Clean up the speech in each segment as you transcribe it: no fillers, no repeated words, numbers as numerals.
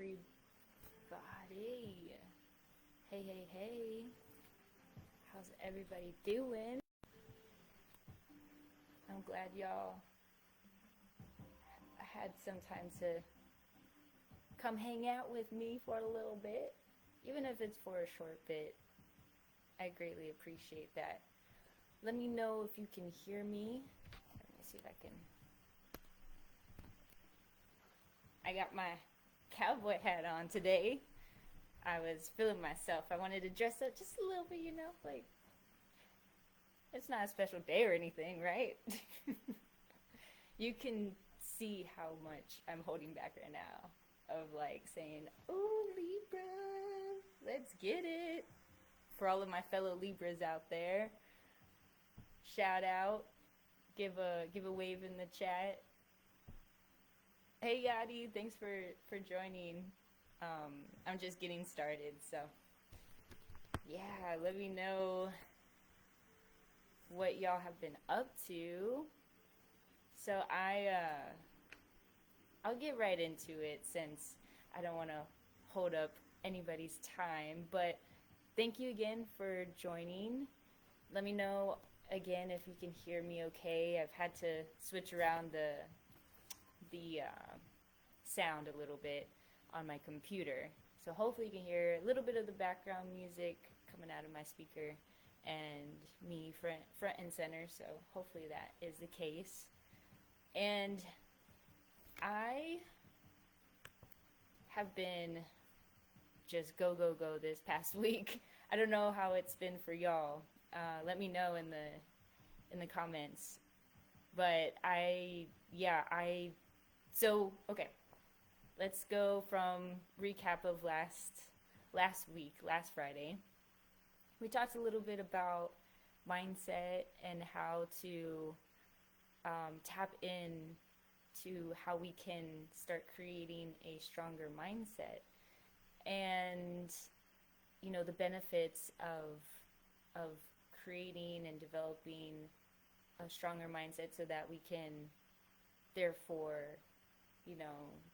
everybody. Hey, hey, hey. How's everybody doing? I'm glad y'all had some time to come hang out with me for a little bit. Even if it's for a short bit, I greatly appreciate that. Let me know if you can hear me. Let me see if I can. I got my cowboy hat on today. I was feeling myself. I wanted to dress up just a little bit, like it's not a special day or anything, right? You can see how much I'm holding back right now of like saying, "Oh, Libra, let's get it." For all of my fellow Libras out there, shout out, give a wave in the chat. Hey Yadi, thanks for joining. I'm just getting started, so yeah, let me know what y'all have been up to. So I'll get right into it since I don't want to hold up anybody's time, but thank you again for joining. Let me know again if you can hear me okay. I've had to switch around the sound a little bit on my computer. So hopefully you can hear a little bit of the background music coming out of my speaker and me front and center. So hopefully that is the case. And I have been just go this past week. I don't know how it's been for y'all. Let me know in the comments. But okay. Let's go from recap of last week, last Friday. We talked a little bit about mindset and how to tap in to how we can start creating a stronger mindset, and the benefits of creating and developing a stronger mindset so that we can therefore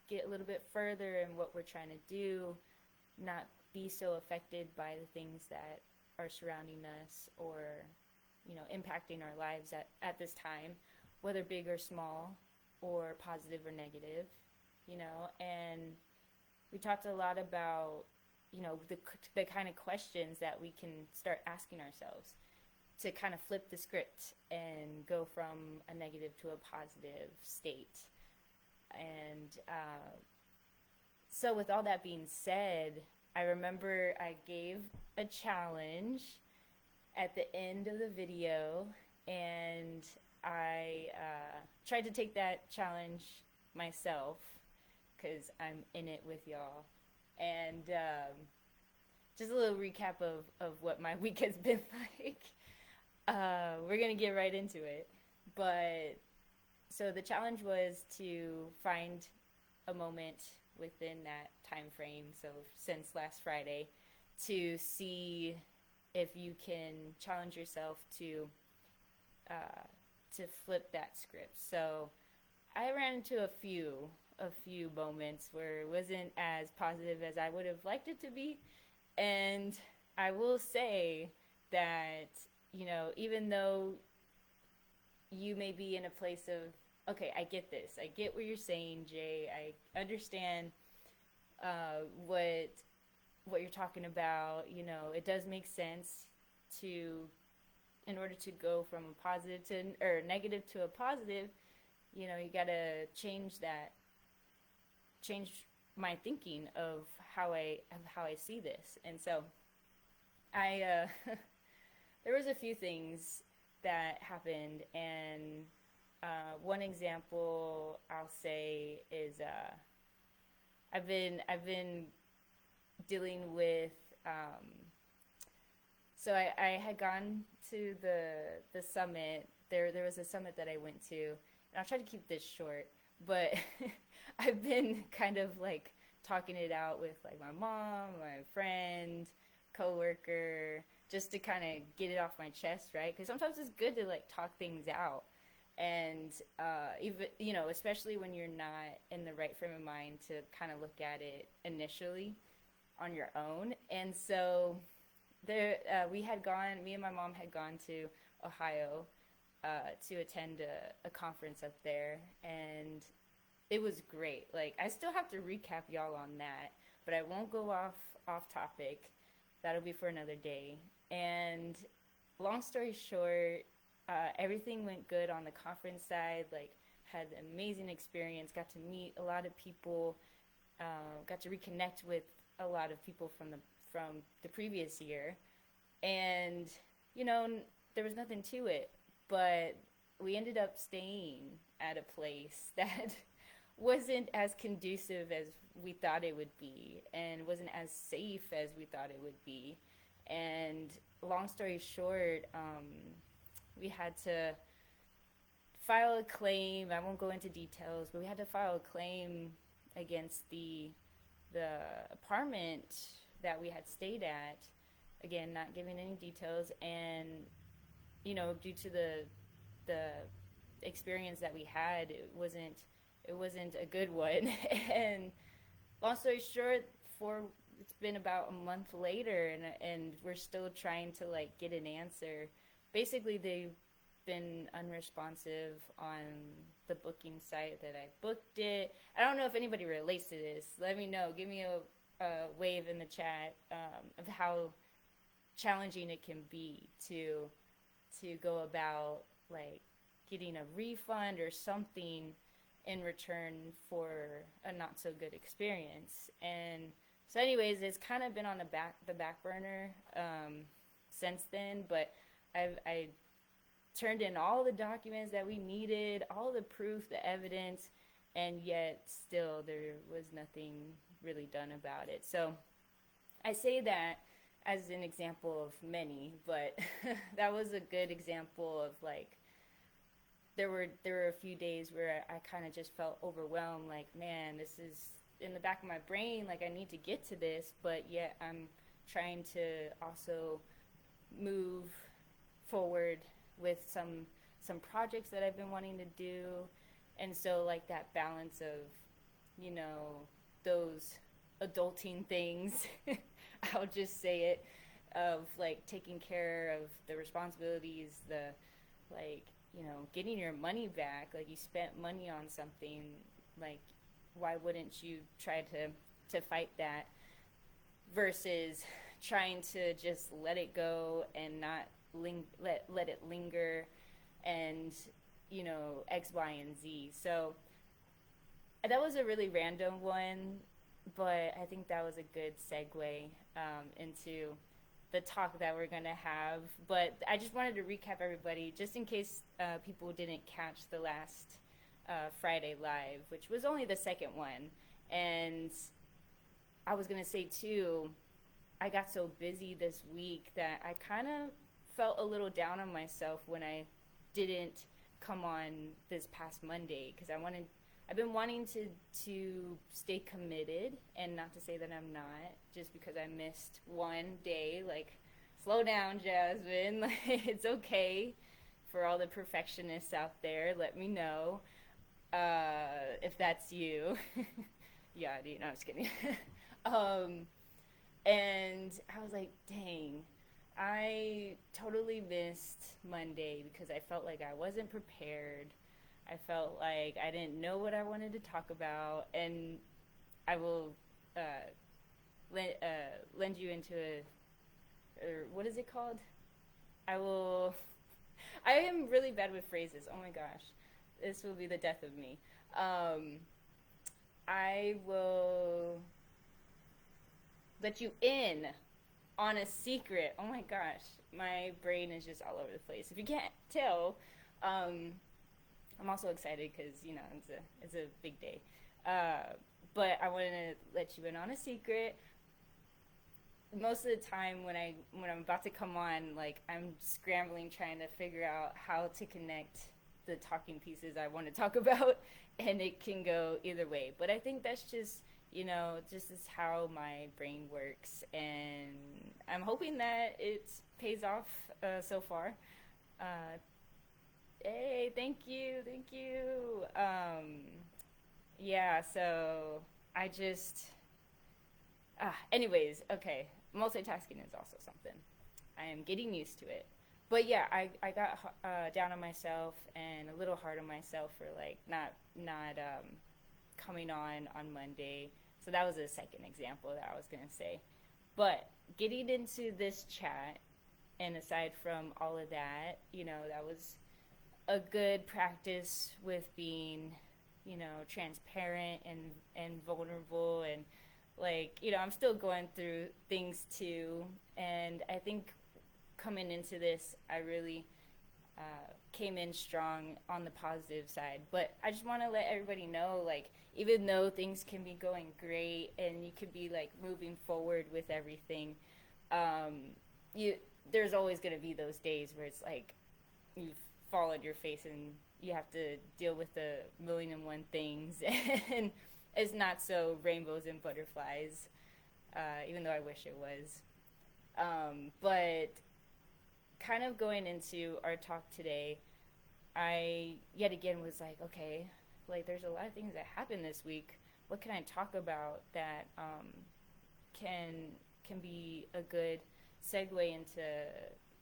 get a little bit further in what we're trying to do, not be so affected by the things that are surrounding us or impacting our lives at this time, whether big or small or positive or negative, and we talked a lot about the kind of questions that we can start asking ourselves to kind of flip the script and go from a negative to a positive state. And so with all that being said, I remember I gave a challenge at the end of the video, and I tried to take that challenge myself because I'm in it with y'all. And just a little recap of what my week has been like. We're going to get right into it. But so the challenge was to find a moment within that time frame, so since last Friday, to see if you can challenge yourself to flip that script. So I ran into a few moments where it wasn't as positive as I would have liked it to be, and I will say that even though you may be in a place of, okay, I get this, I get what you're saying, Jay, I understand what you're talking about, it does make sense to, in order to go from a positive to, or negative to a positive, you gotta change my thinking of how I see this. And so I there was a few things that happened, and one example I'll say is I've been dealing with so I had gone to the summit. There was a summit that I went to, and I'll try to keep this short, but I've been kind of like talking it out with like my mom, my friend, coworker, just to kind of get it off my chest, right? Because sometimes it's good to like talk things out. And even, especially when you're not in the right frame of mind to kind of look at it initially on your own. And so there, me and my mom had gone to Ohio to attend a conference up there, and it was great. Like, I still have to recap y'all on that, but I won't go off topic. That'll be for another day. And long story short, everything went good on the conference side. Like, had an amazing experience. Got to meet a lot of people. Got to reconnect with a lot of people from the previous year, and you know, there was nothing to it. But we ended up staying at a place that wasn't as conducive as we thought it would be, and wasn't as safe as we thought it would be. And long story short, we had to file a claim. I won't go into details, but we had to file a claim against the apartment that we had stayed at. Again, not giving any details, and due to the experience that we had, it wasn't a good one. And long story short, for it's been about a month later, and we're still trying to like get an answer. Basically, they've been unresponsive on the booking site that I booked it. I don't know if anybody relates to this. Let me know. Give me a wave in the chat of how challenging it can be to go about like getting a refund or something in return for a not so good experience. And so anyways, it's kind of been on the back burner since then, but I turned in all the documents that we needed, all the proof, the evidence, and yet still there was nothing really done about it. So I say that as an example of many, but that was a good example of like there were a few days where I kind of just felt overwhelmed, like, man, this is in the back of my brain, like I need to get to this, but yet I'm trying to also move forward with some projects that I've been wanting to do. And so like that balance of, those adulting things, I'll just say it, of like taking care of the responsibilities, the like, getting your money back. Like, you spent money on something, like, why wouldn't you try to fight that versus trying to just let it go and not let it linger, and X, Y, and Z. So that was a really random one, but I think that was a good segue into the talk that we're going to have. But I just wanted to recap everybody, just in case people didn't catch the last Friday Live, which was only the second one. And I was going to say, too, I got so busy this week that I kind of felt a little down on myself when I didn't come on this past Monday, because I've been wanting to stay committed, and not to say that I'm not, just because I missed one day. Like, slow down, Jasmine. It's okay. For all the perfectionists out there, let me know if that's you. Yeah, no, I'm just kidding. And I was like, dang, I totally missed Monday because I felt like I wasn't prepared. I felt like I didn't know what I wanted to talk about, and I will lend you into or what is it called? I will. I am really bad with phrases. Oh my gosh, this will be the death of me. I will let you in on a secret. Oh my gosh, my brain is just all over the place. If you can't tell, I'm also excited because it's a big day. But I want to let you in on a secret. Most of the time when I'm about to come on, like, I'm scrambling trying to figure out how to connect the talking pieces I want to talk about, and it can go either way. But I think that's just just is how my brain works, and I'm hoping that it pays off so far. Hey, thank you, thank you. Yeah, so I just, anyways, okay. Multitasking is also something. I am getting used to it. But yeah, I got down on myself and a little hard on myself for like not coming on Monday. So that was a second example that I was gonna say. But getting into this chat, and aside from all of that, that was a good practice with being, transparent and vulnerable and like, I'm still going through things too. And I think coming into this, I really came in strong on the positive side. But I just want to let everybody know, like, even though things can be going great and you could be like moving forward with everything, um, you there's always going to be those days where it's like you fall on your face and you have to deal with the million and one things, and it's not so rainbows and butterflies, even though I wish it was. But kind of going into our talk today, I yet again was like, okay, like there's a lot of things that happened this week. What can I talk about that can can be a good segue into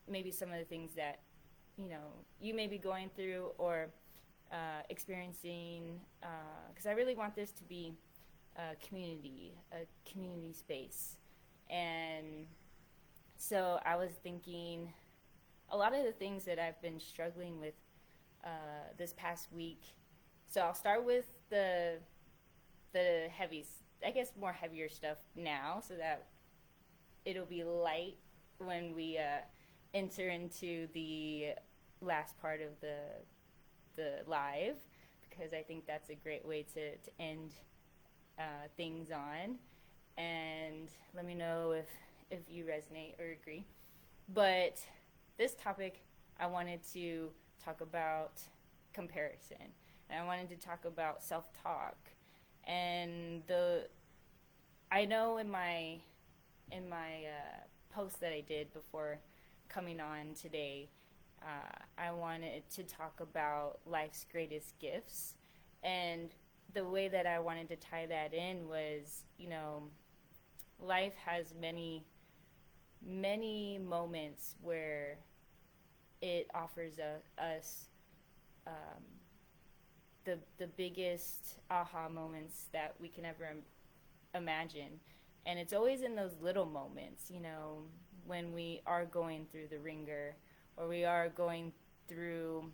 maybe some of the things that you may be going through or experiencing, because I really want this to be a community space. And so I was thinking a lot of the things that I've been struggling with this past week. So I'll start with the heavy, I guess more heavier stuff now, so that it'll be light when we enter into the last part of the live, because I think that's a great way to end things on. And let me know if you resonate or agree. But this topic, I wanted to talk about comparison, and I wanted to talk about self-talk. And the I know in my post that I did before coming on today, I wanted to talk about life's greatest gifts. And the way that I wanted to tie that in was, life has many moments where it offers us um, the biggest aha moments that we can ever imagine. And it's always in those little moments, when we are going through the ringer, or we are going through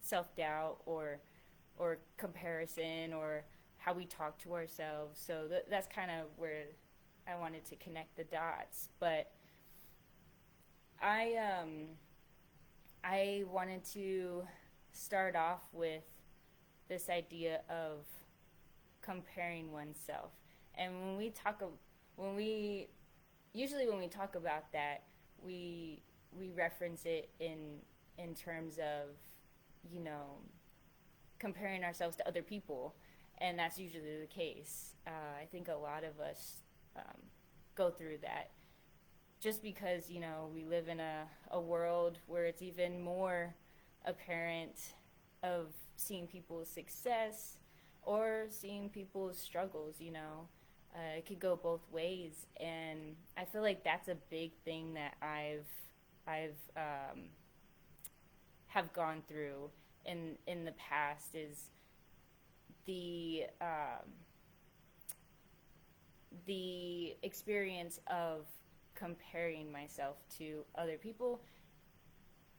self doubt, or comparison, or how we talk to ourselves. So that's kind of where I wanted to connect the dots. But I I wanted to start off with this idea of comparing oneself. And when we usually when we talk about that, we reference it in terms of, you know, comparing ourselves to other people, and that's usually the case. I think a lot of us um, go through that, just because we live in a world where it's even more apparent of seeing people's success or seeing people's struggles. It could go both ways, and I feel like that's a big thing that I've have gone through in the past, is the the experience of comparing myself to other people,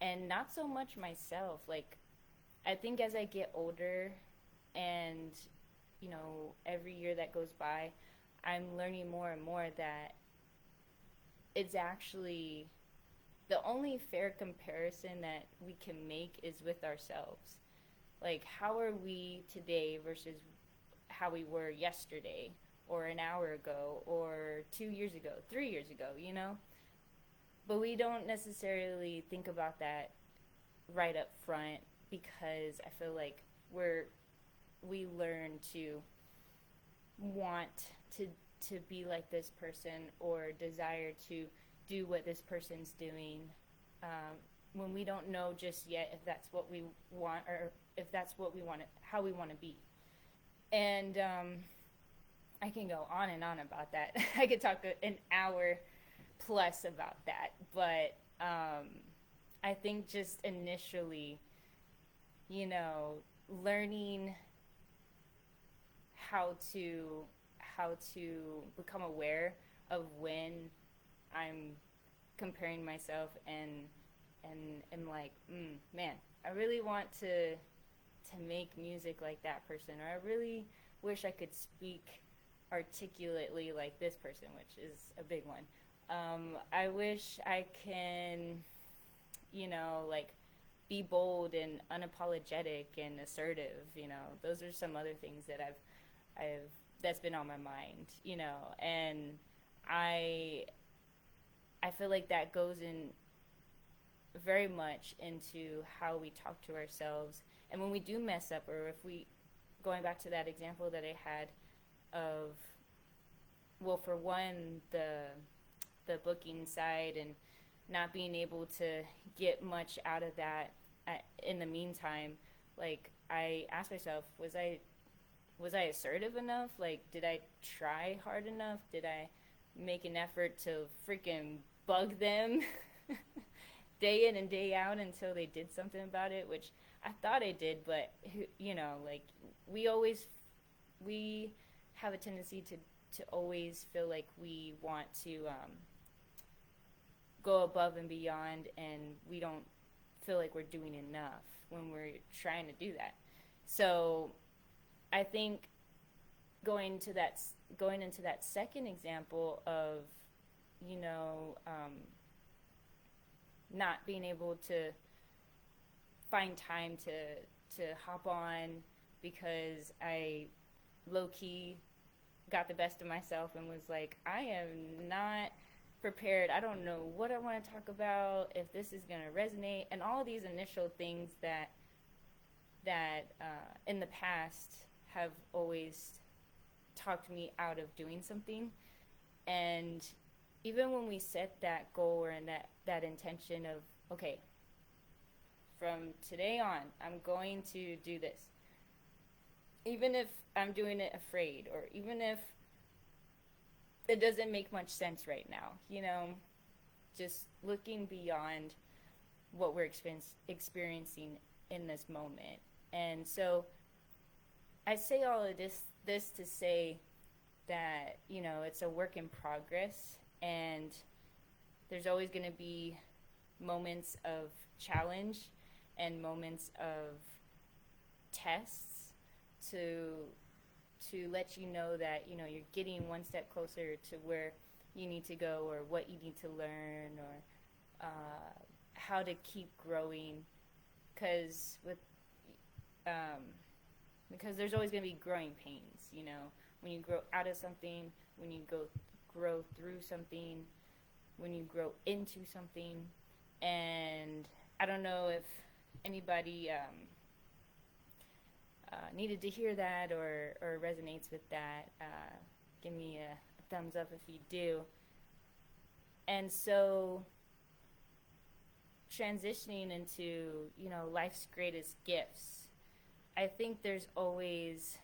and not so much myself. Like, I think as I get older, and every year that goes by, I'm learning more and more that it's actually the only fair comparison that we can make is with ourselves. Like, how are we today versus how we were yesterday, or an hour ago, or 2 years ago, 3 years ago? But we don't necessarily think about that right up front, because I feel like we learn to want to be like this person, or desire to do what this person's doing, um, when we don't know just yet if that's what we want, or if that's what we want to, how we want to be. And I can go on and on about that. I could talk an hour plus about that, but I think just initially, you know, learning how to become aware of when I'm comparing myself and like, man, I really want to make music like that person, or I really wish I could speak articulately like this person, which is a big one. I wish I can, you know, like be bold and unapologetic and assertive. You know, those are some other things that I've that's been on my mind. You know, and I I feel like that goes in very much into how we talk to ourselves, and when we do mess up, or if we, going back to that example that I had of, well, for one, the booking side and not being able to get much out of that in the meantime, like I asked myself, was I assertive enough? Like, did I try hard enough? Did I make an effort to freaking bug them day in and day out until they did something about it? Which I thought I did, but you know, like we have a tendency to always feel like we want to go above and beyond, and we don't feel like we're doing enough when we're trying to do that. So I think going to that going into that second example of, you know, not being able to find time to hop on because I low key got the best of myself and was like, I am not prepared. I don't know what I want to talk about, if this is going to resonate, and all of these initial things that in the past have always talked me out of doing something. And even when we set that goal, or in that intention of, okay, from today on, I'm going to do this, even if I'm doing it afraid, or even if it doesn't make much sense right now, you know, just looking beyond what we're experiencing in this moment. And so I say all of this to say that, you know, it's a work in progress, and there's always going to be moments of challenge and moments of tests to let you know that, you know, you're getting one step closer to where you need to go, or what you need to learn, or how to keep growing, because with because there's always going to be growing pains, you know, when you grow out of something, when you grow through something, when you grow into something. And I don't know if anybody needed to hear that, or resonates with that. Give me a thumbs up if you do. And so transitioning into, you know, life's greatest gifts, I think there's always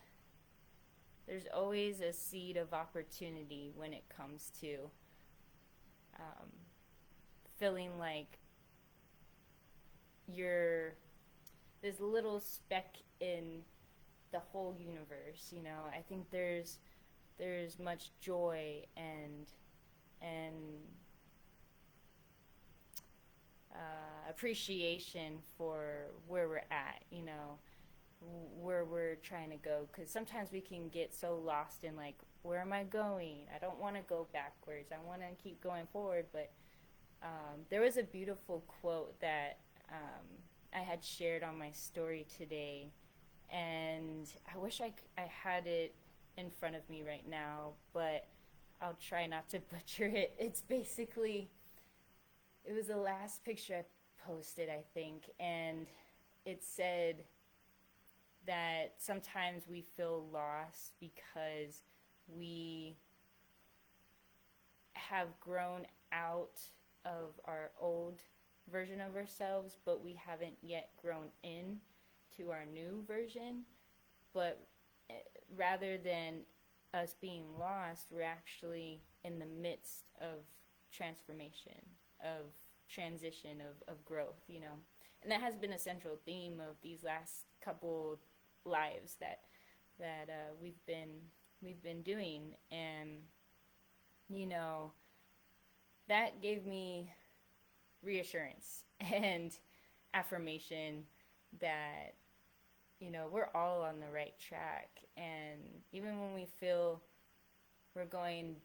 a seed of opportunity when it comes to um, feeling like you're this little speck in the whole universe. You know, I think there's much joy and appreciation for where we're at. You know, where we're trying to go, because sometimes we can get so lost in, like, where am I going? I don't want to go backwards, I want to keep going forward. But there was a beautiful quote that I had shared on my story today, and I wish I had it in front of me right now, but I'll try not to butcher it. It's basically, it was the last picture I posted, I think, and it said that sometimes we feel lost because we have grown out of our old version of ourselves, but we haven't yet grown in to our new version. But rather than us being lost, we're actually in the midst of transformation, of transition, of growth, you know. And that has been a central theme of these last couple lives that we've been doing, and you know that gave me reassurance and affirmation that we're all on the right track. And even when we feel we're going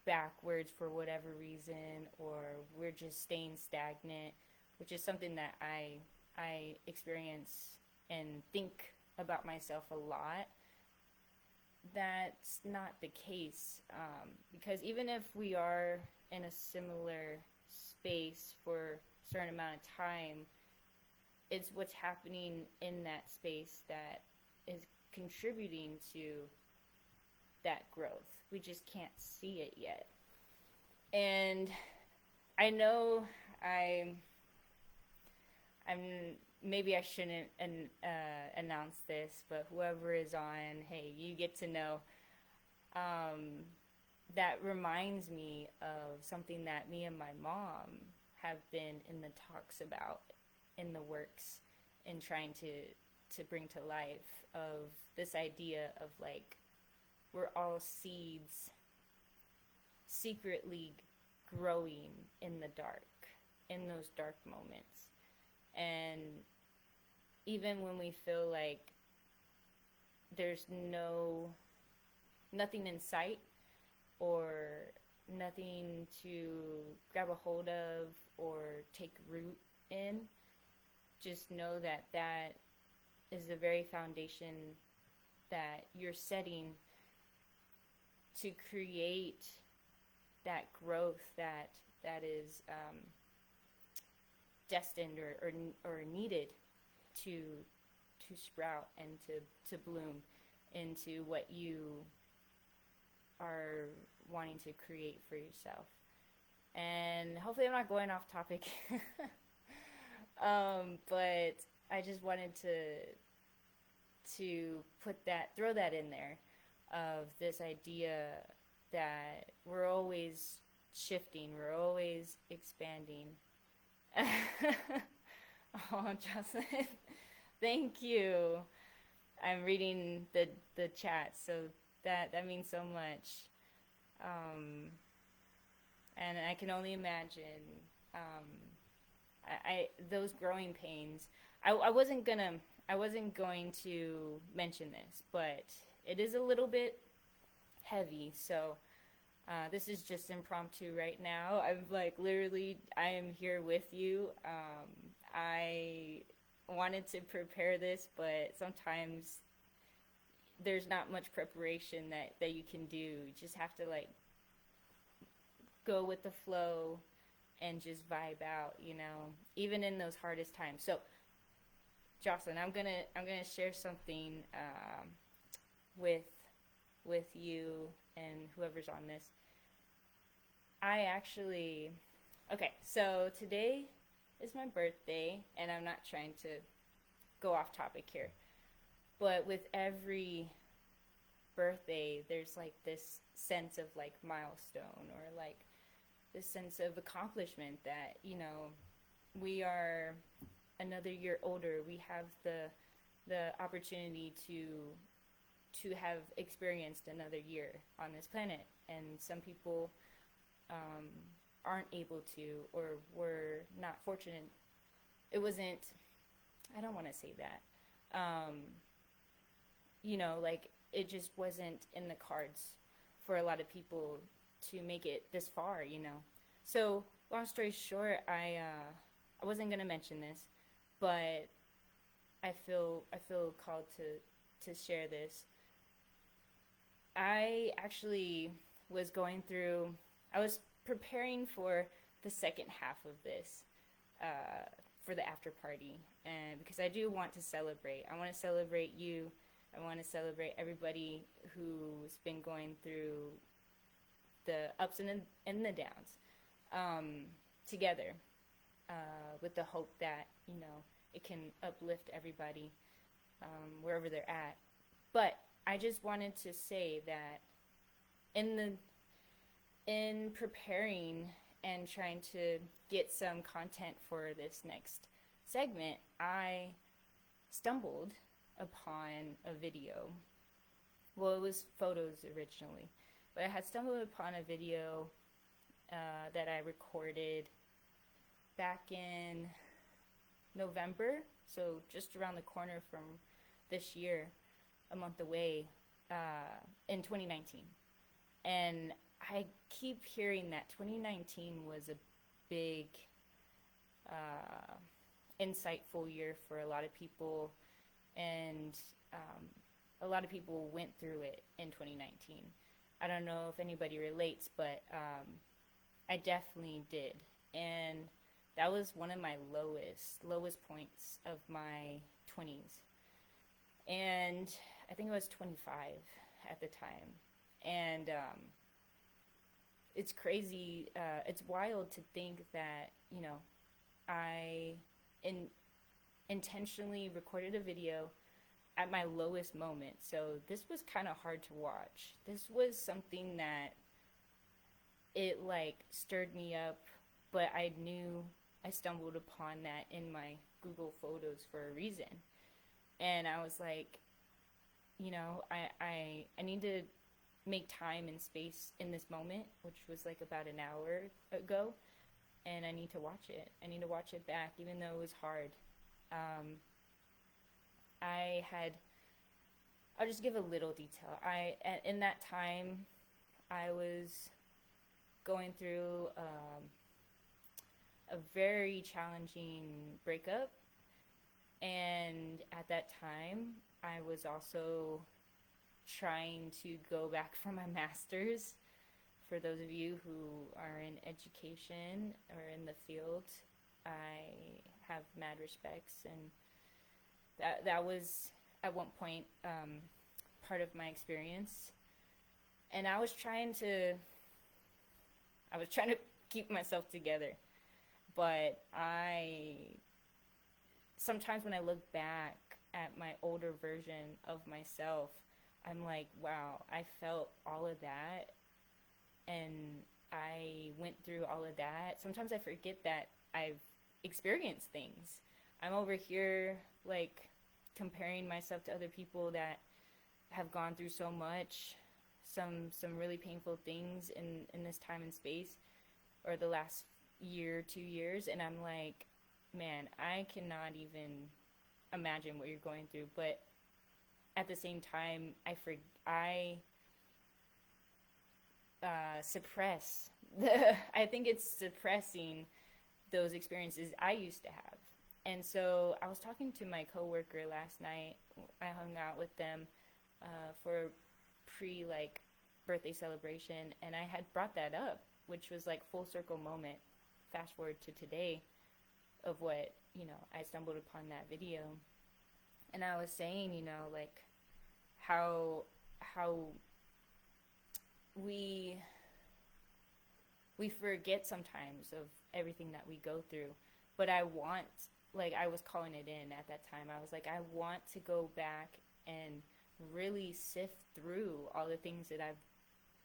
backwards for whatever reason, or we're just staying stagnant, which is something that I experience and think about myself a lot, that's not the case. Because even if we are in a similar space for a certain amount of time, it's what's happening in that space that is contributing to that growth. We just can't see it yet. And I know I'm maybe I shouldn't announce this, but whoever is on, hey, you get to know. That reminds me of something that me and my mom have been in the talks about, in the works, in trying to bring to life, of this idea of like we're all seeds secretly growing in the dark, in those dark moments. And even when we feel like there's nothing in sight, or nothing to grab a hold of or take root in, just know that that is the very foundation that you're setting to create that growth that is destined or needed to sprout and to bloom into what you are wanting to create for yourself. And hopefully I'm not going off topic. But I just wanted to throw that in there, of this idea that we're always shifting, we're always expanding. Oh, Jocelyn, thank you. I'm reading the chat, so that means so much. And I can only imagine I those growing pains. I wasn't going to mention this, but it is a little bit heavy. So this is just impromptu right now. I'm like, literally, I am here with you. I wanted to prepare this, but sometimes there's not much preparation that you can do. You just have to like go with the flow and just vibe out, even in those hardest times. So, Jocelyn, I'm gonna share something with you and whoever's on this. Okay, so today is my birthday, and I'm not trying to go off topic here, but with every birthday, there's like this sense of like milestone, or like this sense of accomplishment that, we are another year older. We have the opportunity to have experienced another year on this planet, and some people aren't able to, or were not fortunate. It wasn't, I don't want to say that, like it just wasn't in the cards for a lot of people to make it this far. So long story short, I wasn't gonna mention this, but I feel called to share this. I actually was I was preparing for the second half of this, for the after party, and because I do want to celebrate. I want to celebrate you. I want to celebrate everybody who's been going through the ups and the downs, together. with the hope that, it can uplift everybody wherever they're at. But I just wanted to say that in the in preparing and trying to get some content for this next segment, I stumbled upon a video. Well, it was photos originally, but I had stumbled upon a video that I recorded back in November, so just around the corner from this year, a month away, in 2019. And I keep hearing that 2019 was a big, insightful year for a lot of people, and a lot of people went through it in 2019. I don't know if anybody relates, but I definitely did. And that was one of my lowest points of my 20s. And I think I was 25 at the time. And it's crazy. It's wild to think that, I intentionally recorded a video at my lowest moment. So this was kind of hard to watch. This was something that it like stirred me up, but I knew I stumbled upon that in my Google Photos for a reason. And I was like, I need to make time and space in this moment, which was like about an hour ago, and I need to watch it. I need to watch it back, even though it was hard. I had, I'll just give a little detail. In that time, I was going through a very challenging breakup, and at that time, I was also trying to go back for my master's. For those of you who are in education or in the field, I have mad respects, and that was at one point part of my experience. And I was trying to keep myself together, but sometimes when I look back at my older version of myself, I'm like, wow, I felt all of that, and I went through all of that. Sometimes I forget that I've experienced things. I'm over here like comparing myself to other people that have gone through so much, some really painful things in this time and space, or the last year, 2 years, and I'm like, man, I cannot even imagine what you're going through. But at the same time, I suppress I think it's suppressing those experiences I used to have. And so I was talking to my coworker last night. I hung out with them for pre like birthday celebration, and I had brought that up, which was like full circle moment. Fast forward to today of what, I stumbled upon that video. And I was saying, like how we forget sometimes of everything that we go through. But I was calling it in at that time. I was like, I want to go back and really sift through all the things that I've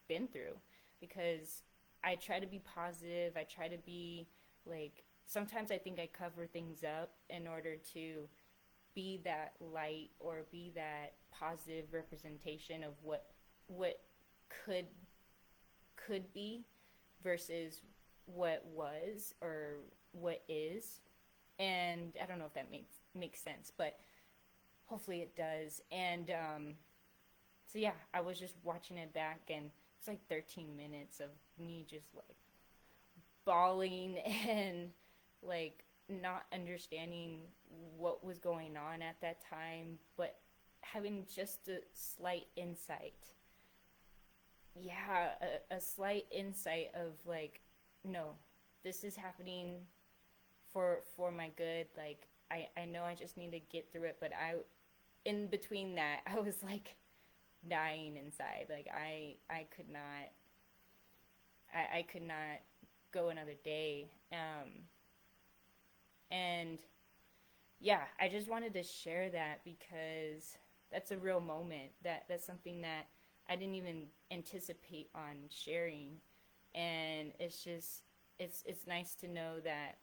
been through, because I try to be positive. I try to be like, sometimes I think I cover things up in order to be that light or be that positive representation of what could be versus what was or what is. And I don't know if that makes sense, but hopefully it does. And so yeah, I was just watching it back, and it's like 13 minutes of me just like bawling and like not understanding what was going on at that time, but having just a slight insight. Yeah, a slight insight of like, no, this is happening for my good. Like I know I just need to get through it, but in between that, I was like dying inside. Like I could not I could not go another day. And yeah, I just wanted to share that because that's a real moment. That's something that I didn't even anticipate on sharing, and it's nice to know that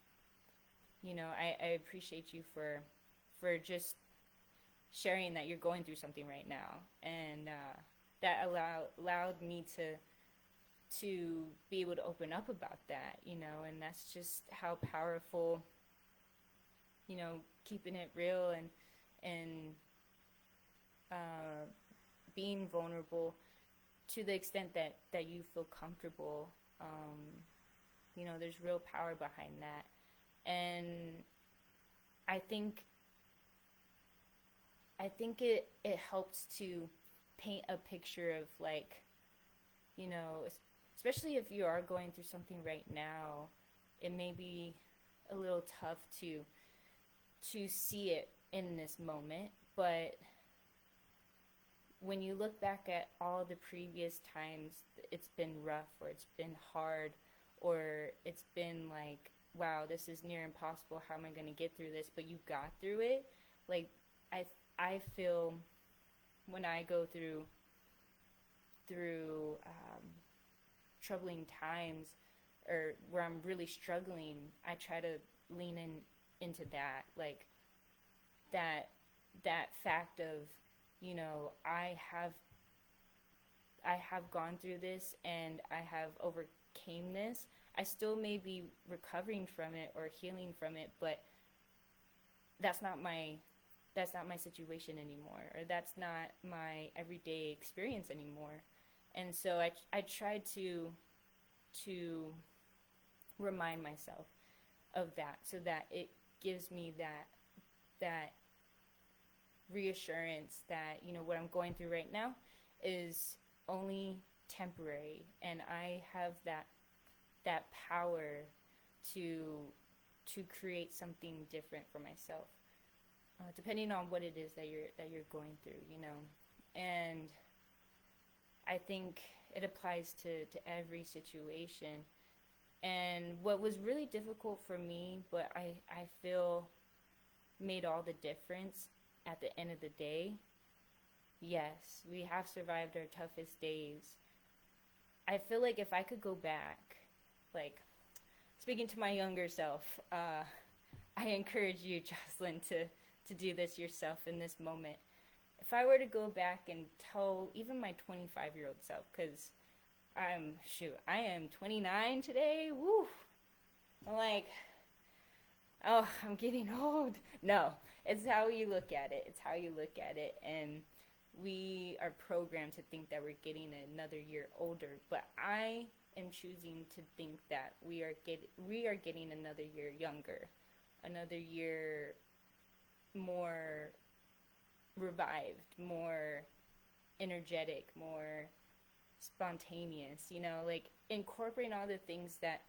I appreciate you for just sharing that you're going through something right now, and that allowed me to be able to open up about that, and that's just how powerful, keeping it real and uh, being vulnerable to the extent that you feel comfortable. There's real power behind that, and I think it helps to paint a picture of, like, you know, especially if you are going through something right now, it may be a little tough to see it in this moment, but when you look back at all the previous times it's been rough, or it's been hard, or it's been like, wow, this is near impossible, how am I going to get through this, but you got through it. Like, i I feel when I go through troubling times, or where I'm really struggling, I try to lean into that, like, that fact of, I have gone through this and I have overcame this. I still may be recovering from it or healing from it, but that's not my situation anymore, or that's not my everyday experience anymore. And so I try to remind myself of that, so that it gives me that reassurance that, what I'm going through right now is only temporary, and I have that power to create something different for myself, depending on what it is that you're going through, and I think it applies to every situation. And what was really difficult for me, but I feel made all the difference at the end of the day, yes, we have survived our toughest days. I feel like if I could go back, like, speaking to my younger self, I encourage you, Jocelyn, to do this yourself in this moment. If I were to go back and tell even my 25-year-old self, because I am 29 today. Woo! I'm like, oh, I'm getting old. No, it's how you look at it. It's how you look at it. And we are programmed to think that we're getting another year older, but I am choosing to think that we are getting another year younger, another year more revived, more energetic, more spontaneous, like incorporating all the things that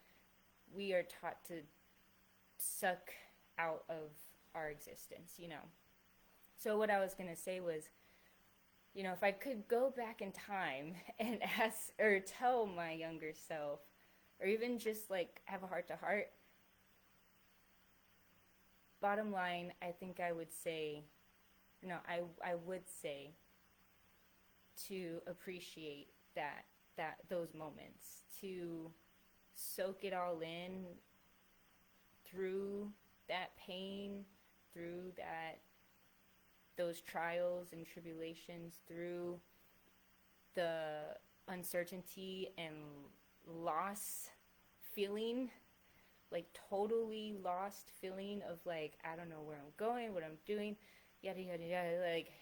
we are taught to suck out of our existence. So what I was going to say was, if I could go back in time and ask or tell my younger self, or even just like have a heart to heart, bottom line, I think I would say, I would say to appreciate those moments, to soak it all in through that pain, through those trials and tribulations, through the uncertainty and loss feeling, like totally lost feeling of, like, I don't know where I'm going, what I'm doing, yada yada yada, like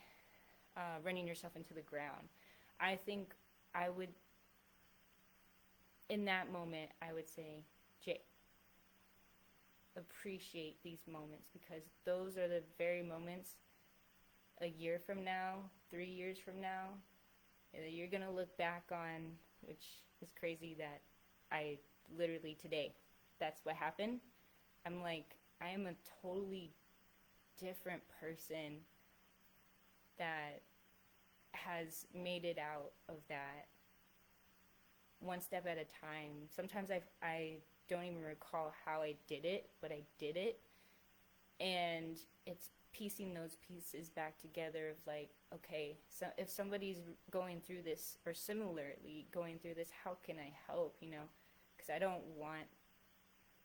running yourself into the ground. I think I would, in that moment, I would say, Jay, appreciate these moments, because those are the very moments a year from now, 3 years from now, that you're going to look back on, which is crazy that I literally today, that's what happened. I'm like, I am a totally different person that has made it out of that one step at a time. Sometimes I don't even recall how I did it, but I did it. And it's piecing those pieces back together of like, okay, so if somebody's going through this or similarly going through this, how can I help, because I don't want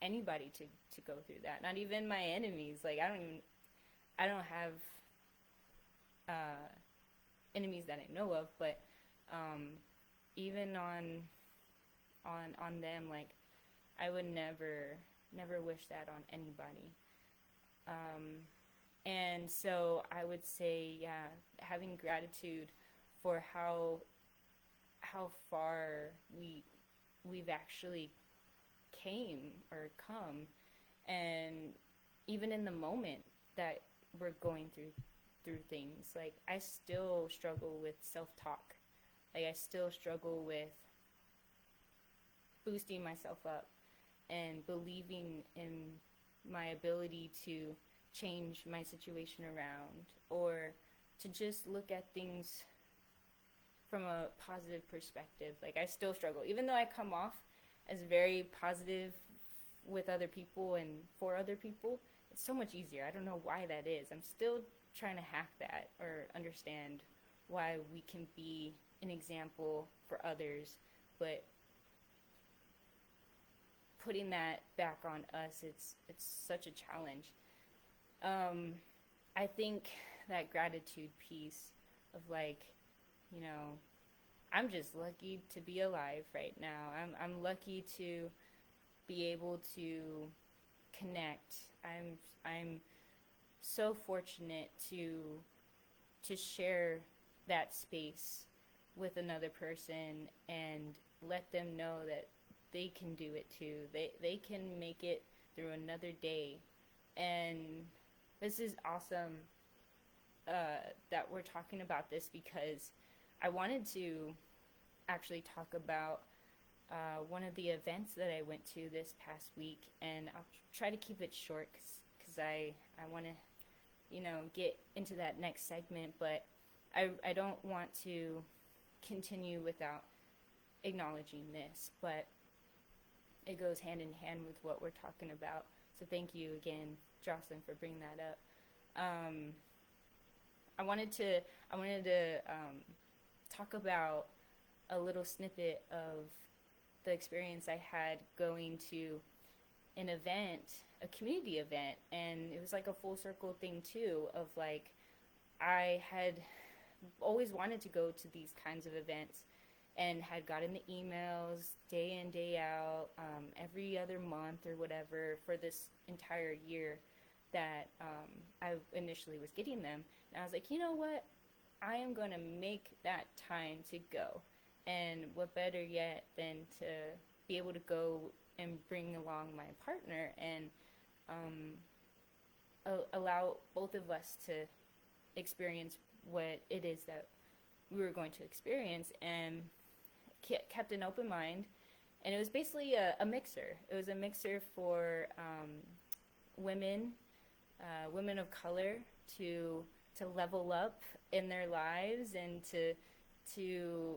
anybody to go through that, not even my enemies. Like, I don't have uh, enemies that I know of, but even on them, like, I would never wish that on anybody. And so I would say, yeah, having gratitude for how far we've actually came or come, and even in the moment that we're going through things, like I still struggle with self-talk. Like I still struggle with boosting myself up and believing in my ability to change my situation around, or to just look at things from a positive perspective. Like I still struggle, even though I come off as very positive with other people and for other people. It's so much easier. I don't know why that is. I'm still trying to hack that or understand why we can be an example for others, but putting that back on us, it's such a challenge. I think that gratitude piece of like, you know, I'm just lucky to be alive right now. I'm lucky to be able to connect. I'm so fortunate to share that space with another person and let them know that they can do it too. They can make it through another day. And this is awesome that we're talking about this, because I wanted to actually talk about one of the events that I went to this past week, and I'll try to keep it short because I want to, get into that next segment, but I don't want to continue without acknowledging this, but it goes hand in hand with what we're talking about. So thank you again, Jocelyn, for bringing that up. Um, I wanted to talk about a little snippet of the experience I had going to an event, a community event, and it was like a full circle thing too, of like I had always wanted to go to these kinds of events and had gotten the emails day in, day out, every other month or whatever for this entire year that I initially was getting them. And I was like, you know what? I am going to make that time to go. And what better yet than to be able to go and bring along my partner and allow both of us to experience what it is that we were going to experience, and kept an open mind. And it was basically a mixer. It was a mixer for women, women of color, to level up in their lives, and to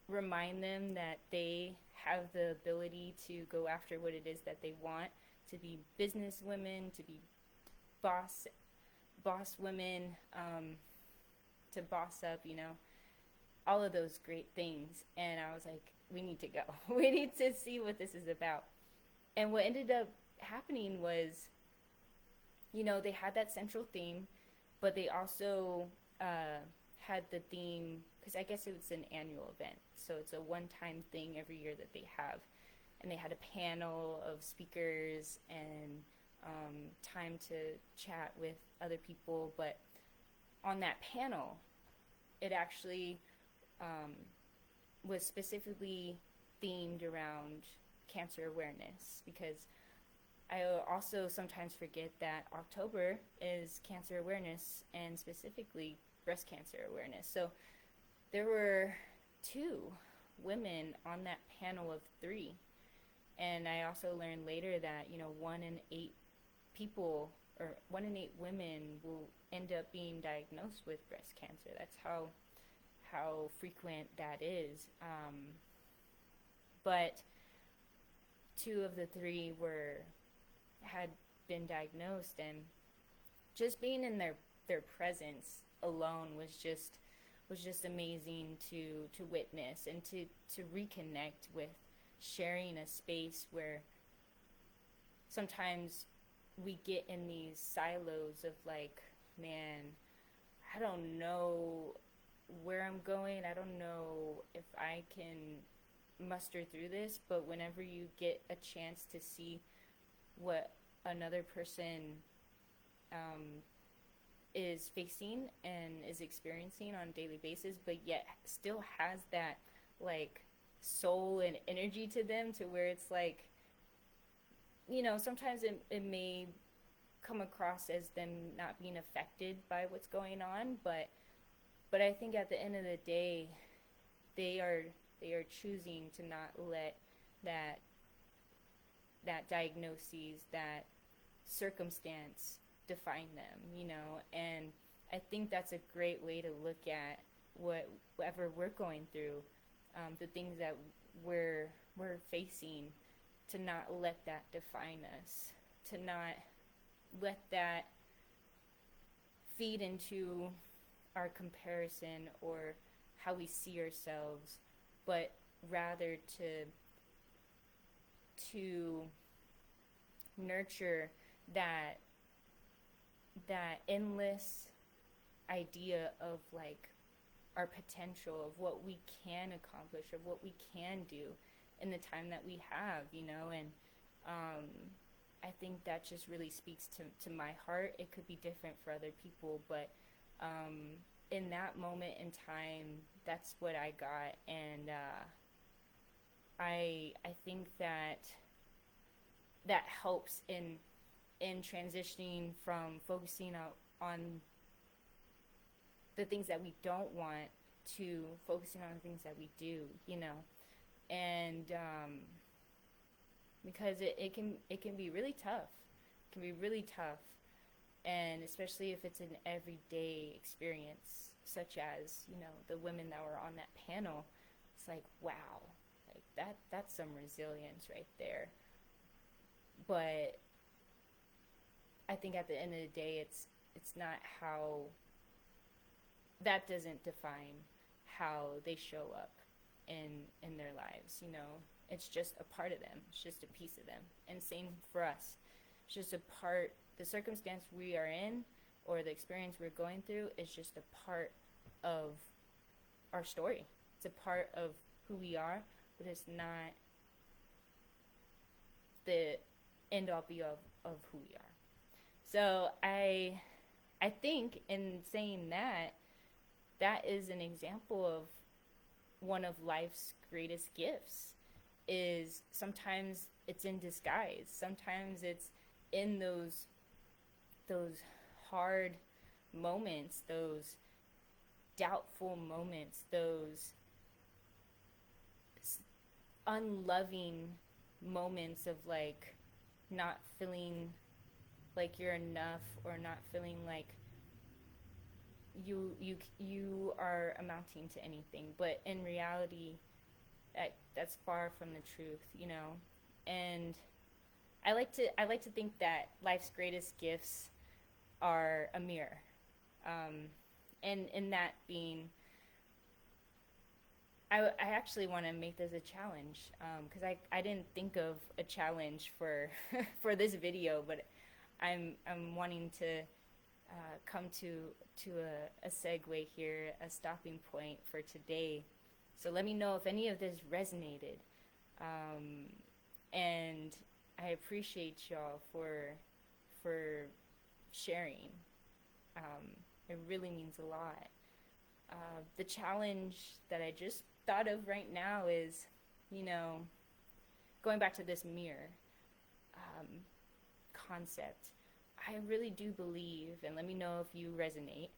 remind them that they have the ability to go after what it is that they want, to be business women, to be boss women, to boss up, all of those great things. And I was like, we need to go. We need to see what this is about. And what ended up happening was, they had that central theme, but they also had the theme, because I guess it's an annual event. So it's a one-time thing every year that they have. And they had a panel of speakers and time to chat with other people. But on that panel, it actually was specifically themed around cancer awareness, because I also sometimes forget that October is cancer awareness, and specifically breast cancer awareness. So there were 2 women on that panel of 3. And I also learned later that, 1 in 8 people, or 1 in 8 women will end up being diagnosed with breast cancer. That's how frequent that is. But 2 of the 3 had been diagnosed, and just being in their presence alone was just amazing to witness and to reconnect with, sharing a space where sometimes we get in these silos of like, man, I don't know where I'm going. I don't know if I can muster through this. But whenever you get a chance to see what another person um, is facing and is experiencing on a daily basis, but yet still has that like soul and energy to them, to where it's like, sometimes it may come across as them not being affected by what's going on, but I think at the end of the day, they are they are choosing to not let that diagnosis, that circumstance define them, and I think that's a great way to look at whatever we're going through, the things that we're facing, to not let that define us, to not let that feed into our comparison or how we see ourselves, but rather to nurture that endless idea of like our potential, of what we can accomplish, of what we can do in the time that we have, and I think that just really speaks to my heart. It could be different for other people, but in that moment in time, that's what I got, and I think that helps in transitioning from focusing on the things that we don't want to focusing on the things that we do, and because it can be really tough. It can be really tough, and especially if it's an everyday experience, such as the women that were on that panel. It's like, wow, like that's some resilience right there. But I think at the end of the day, it's not how, that doesn't define how they show up in their lives. It's just a part of them. It's just a piece of them. And same for us. It's just a part. The circumstance we are in, or the experience we're going through, is just a part of our story. It's a part of who we are, but it's not the end all be all of who we are. So I think in saying that, that is an example of one of life's greatest gifts. Is sometimes it's in disguise. Sometimes it's in those hard moments, those doubtful moments, those unloving moments of like not feeling like you're enough, or not feeling like you are amounting to anything. But in reality, that's far from the truth, And I like to think that life's greatest gifts are a mirror, and in that being, I actually want to make this a challenge, because I didn't think of a challenge for for this video, but I'm wanting to come to a segue here, a stopping point for today. So let me know if any of this resonated, and I appreciate y'all for sharing. It really means a lot. The challenge that I just thought of right now is, going back to this mirror concept. I really do believe, and let me know if you resonate,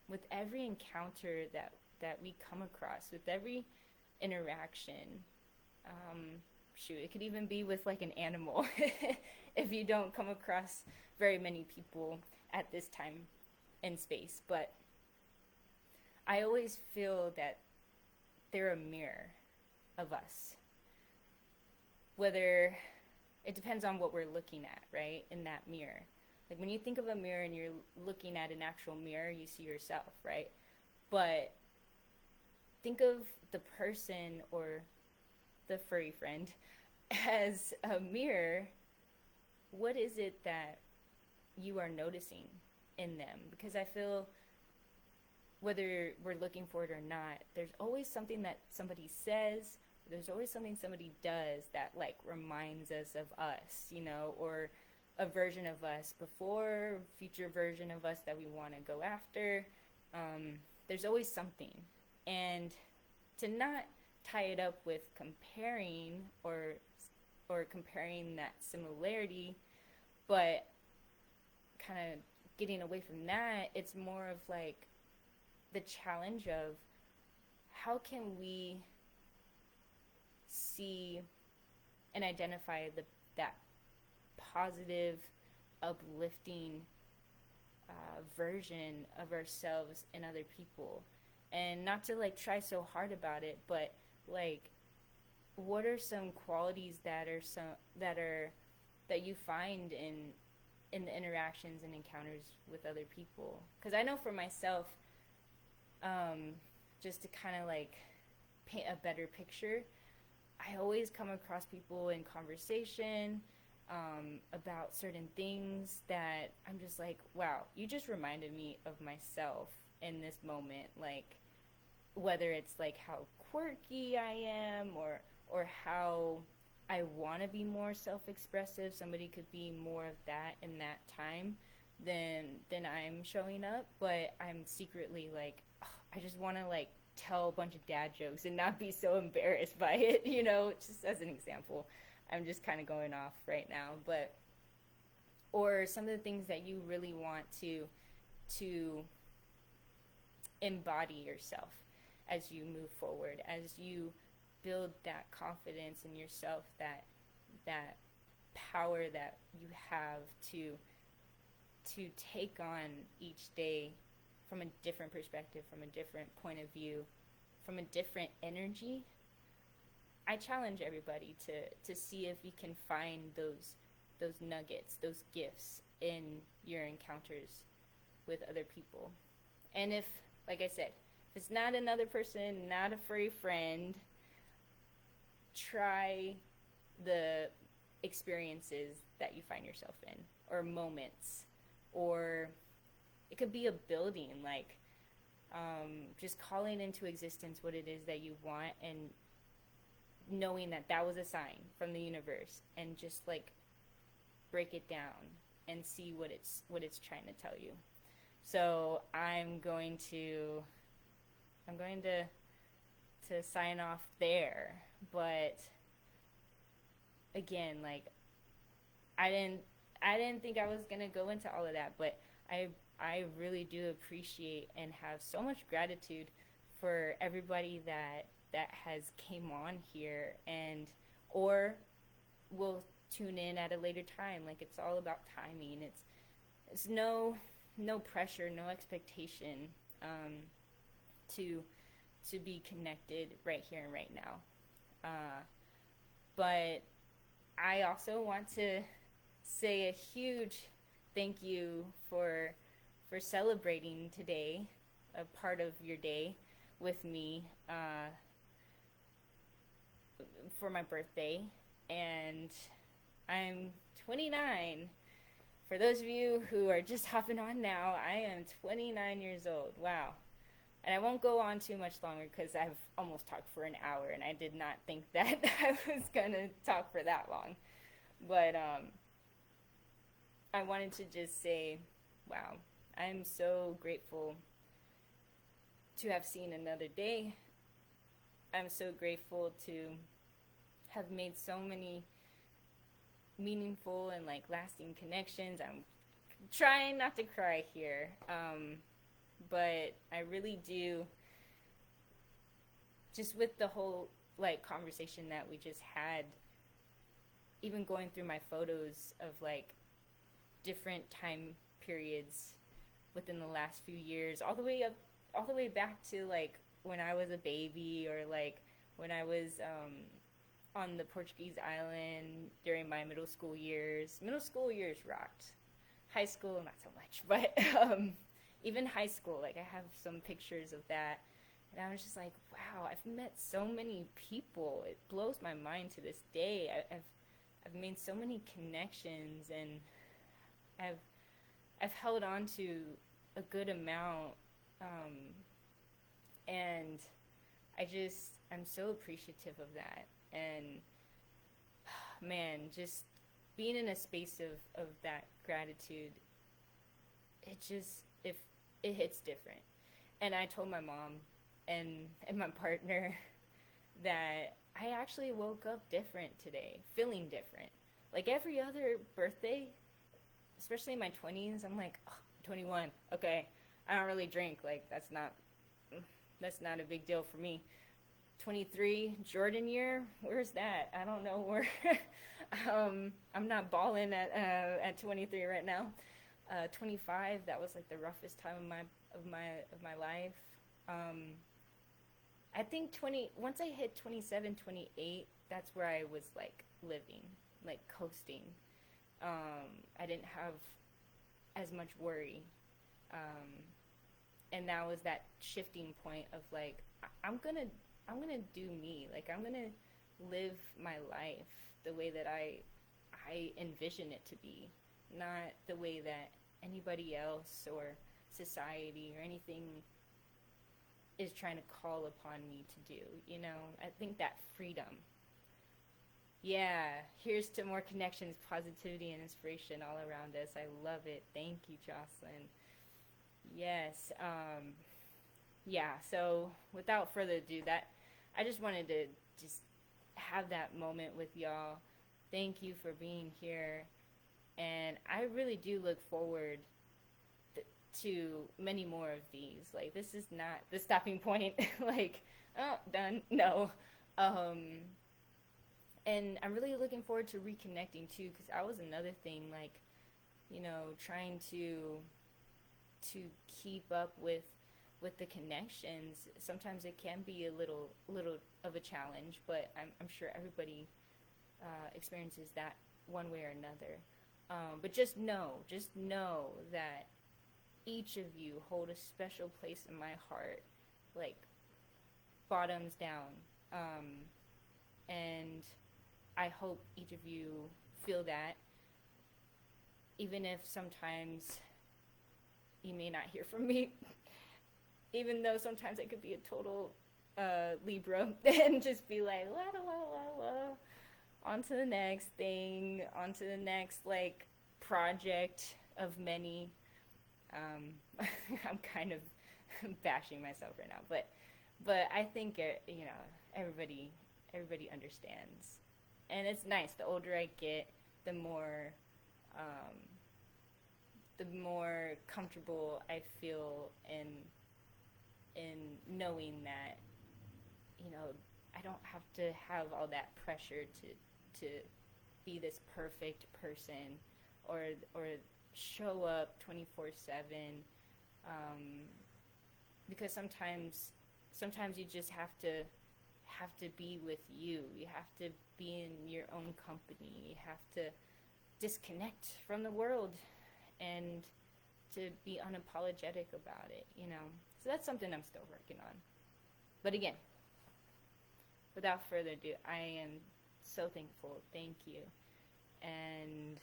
with every encounter that we come across, with every interaction. Shoot, it could even be with like an animal if you don't come across very many people at this time in space. But I always feel that they're a mirror of us. Whether it depends on what we're looking at, right? In that mirror. Like when you think of a mirror and you're looking at an actual mirror, you see yourself, right? But think of the person or the furry friend as a mirror. What is it that you are noticing in them? Because I feel whether we're looking for it or not, there's always something that somebody says, there's always something somebody does that like reminds us of us, or a version of us before, future version of us that we want to go after. There's always something. And to not tie it up with comparing or comparing that similarity, but kind of getting away from that, it's more of like the challenge of how can we see and identify that positive, uplifting version of ourselves in other people, and not to like try so hard about it, but like what are some qualities that you find in the interactions and encounters with other people? Because I know for myself, just to kind of like paint a better picture, I always come across people in conversation about certain things that I'm just like, wow, you just reminded me of myself in this moment. Like, whether it's like how quirky I am or how I want to be more self-expressive. Somebody could be more of that in that time than I'm showing up, but I'm secretly like, oh, I just want to like tell a bunch of dad jokes and not be so embarrassed by it, just as an example. I'm just kind of going off right now, but or some of the things that you really want to embody yourself as you move forward, as you build that confidence in yourself, that power that you have to take on each day from a different perspective, from a different point of view, from a different energy. I challenge everybody to see if you can find those nuggets, those gifts in your encounters with other people. And if, like I said, if it's not another person, not a furry friend, try the experiences that you find yourself in, or moments, or it could be a building, like just calling into existence what it is that you want, and knowing that that was a sign from the universe, and just like break it down and see what it's trying to tell you. So I'm going to sign off there, but again, like I didn't think I was gonna go into all of that, but I really do appreciate and have so much gratitude for everybody that has came on here and or will tune in at a later time. Like, it's all about timing. It's no pressure, no expectation to be connected right here and right now. But I also want to say a huge thank you for celebrating today, a part of your day with me for my birthday. And I'm 29. For those of you who are just hopping on now, I am 29 years old. Wow. And I won't go on too much longer because I've almost talked for an hour, and I did not think that I was going to talk for that long. But I wanted to just say, wow, I'm so grateful to have seen another day. I'm so grateful to have made so many meaningful and like lasting connections. I'm trying not to cry here, but I really do. Just with the whole like conversation that we just had, even going through my photos of like different time periods within the last few years, all the way back to like when I was a baby, or like when I was on the Portuguese island during my middle school years. Middle school years rocked. High school, not so much, but even high school, like I have some pictures of that. And I was just like, wow, I've met so many people. It blows my mind to this day. I've made so many connections, and I've I've held on to a good amount, um, and I'm so appreciative of that. And man, just being in a space of that gratitude, it just if it hits different. And I told my mom and my partner that I actually woke up different today, feeling different. Like every other birthday, especially in my 20s, I'm like, oh, 21. Okay, I don't really drink. Like that's not a big deal for me. 23 Jordan year, where's that? I don't know where. I'm not balling at 23 right now. 25, that was like the roughest time of my life. Um, I think 20 once I hit 27, 28, that's where I was like living, like coasting. I didn't have as much worry. Um, and that was that shifting point of like I'm gonna do me. Like I'm gonna live my life the way that I envision it to be, not the way that anybody else or society or anything is trying to call upon me to do. I think that freedom. Yeah, here's to more connections, positivity, and inspiration all around us. I love it. Thank you, Jocelyn. Yes. Yeah. So without further ado, that I just wanted to just have that moment with y'all. Thank you for being here, and I really do look forward to many more of these. Like this is not the stopping point. Like, oh, done. No. Um, and I'm really looking forward to reconnecting too, because that was another thing. Like, trying to keep up with the connections. Sometimes it can be a little of a challenge, but I'm sure everybody experiences that one way or another. But just know that each of you hold a special place in my heart, like bottoms down. And I hope each of you feel that, even if sometimes you may not hear from me, even though sometimes I could be a total Libra and just be like, la la la la, on to the next thing, on to the next like project of many. I'm kind of bashing myself right now, but I think everybody understands, and it's nice. The older I get, the um, more comfortable I feel in knowing that I don't have to have all that pressure to be this perfect person or show up 24/7, because sometimes you just have to be with you. You have to be in your own company. You have to disconnect from the world and to be unapologetic about it. So that's something I'm still working on. But again, without further ado, I am so thankful. Thank you. And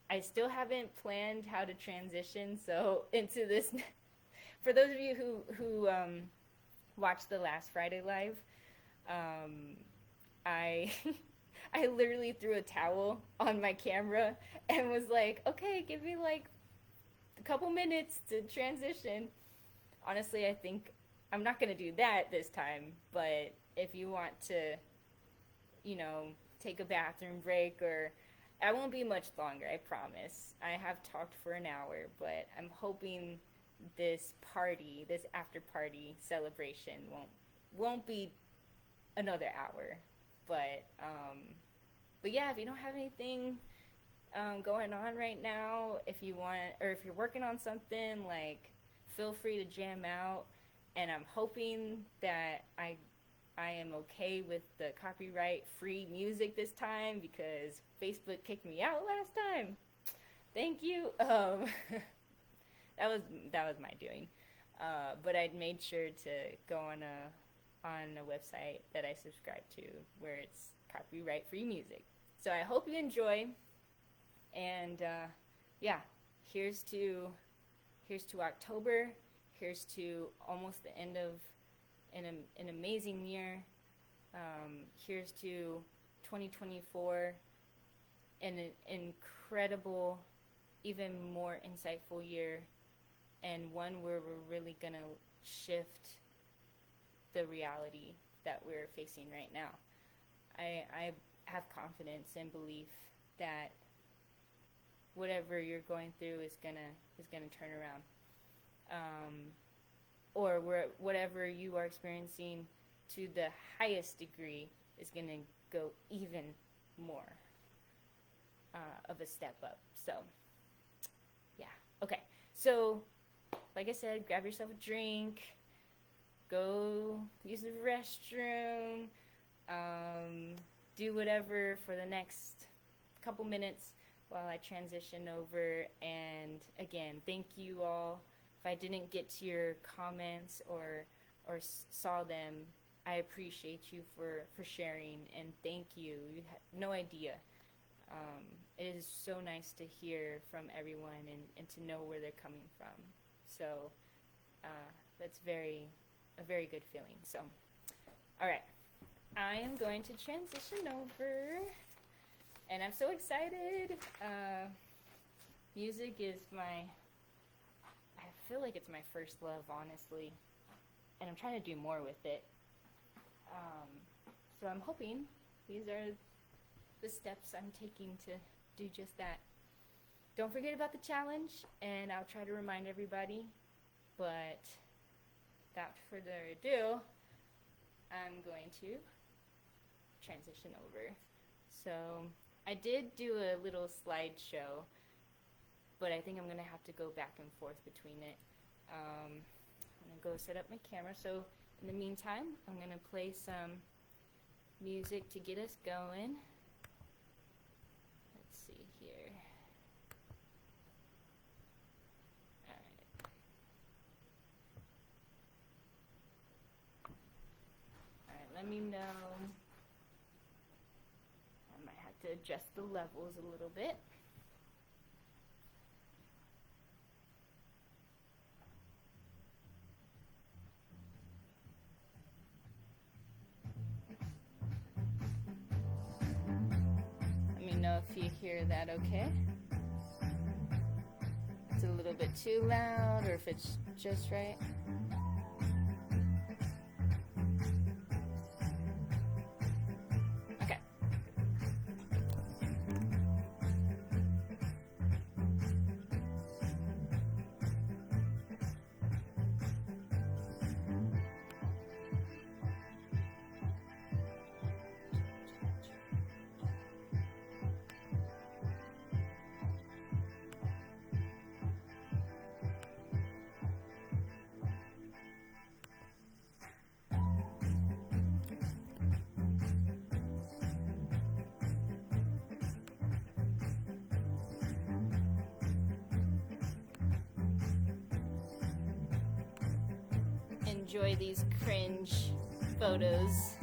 I still haven't planned how to transition so into this. For those of you who watched the last Friday live, I I literally threw a towel on my camera and was like, okay, give me like a couple minutes to transition. Honestly, I think I'm not going to do that this time, but if you want to, take a bathroom break, or I won't be much longer, I promise. I have talked for an hour, but I'm hoping this after party celebration won't be another hour. But yeah, if you don't have anything going on right now, if you want, or if you're working on something, like, feel free to jam out. And I'm hoping that I I am okay with the copyright free music this time because Facebook kicked me out last time. Thank you. That was my doing. But I'd made sure to go on a website that I subscribe to where it's copyright free music. So I hope you enjoy. And yeah, here's to October. Here's to almost the end of an amazing year. Here's to 2024, an incredible, even more insightful year, and one where we're really gonna shift the reality that we're facing right now. I have confidence and belief that whatever you're going through is gonna turn around, or whatever you are experiencing to the highest degree is gonna go even more of a step up. So yeah, okay. So like I said, grab yourself a drink, go use the restroom, do whatever for the next couple minutes while I transition over. And again, thank you all. If I didn't get to your comments or saw them, I appreciate you for sharing, and thank you. You have no idea. It is so nice to hear from everyone and to know where they're coming from. So that's a very good feeling. So, all right, I am going to transition over, and I'm so excited. Music is I feel like it's my first love, honestly, and I'm trying to do more with it. So I'm hoping these are the steps I'm taking to do just that. Don't forget about the challenge, and I'll try to remind everybody. But without further ado, I'm going to transition over. So I did do a little slideshow, but I think I'm going to have to go back and forth between it. I'm going to go set up my camera. So in the meantime, I'm going to play some music to get us going. Let's see here. Let me know. I might have to adjust the levels a little bit. Let me know if you hear that okay. It's a little bit too loud, or if it's just right. Enjoy these cringe photos.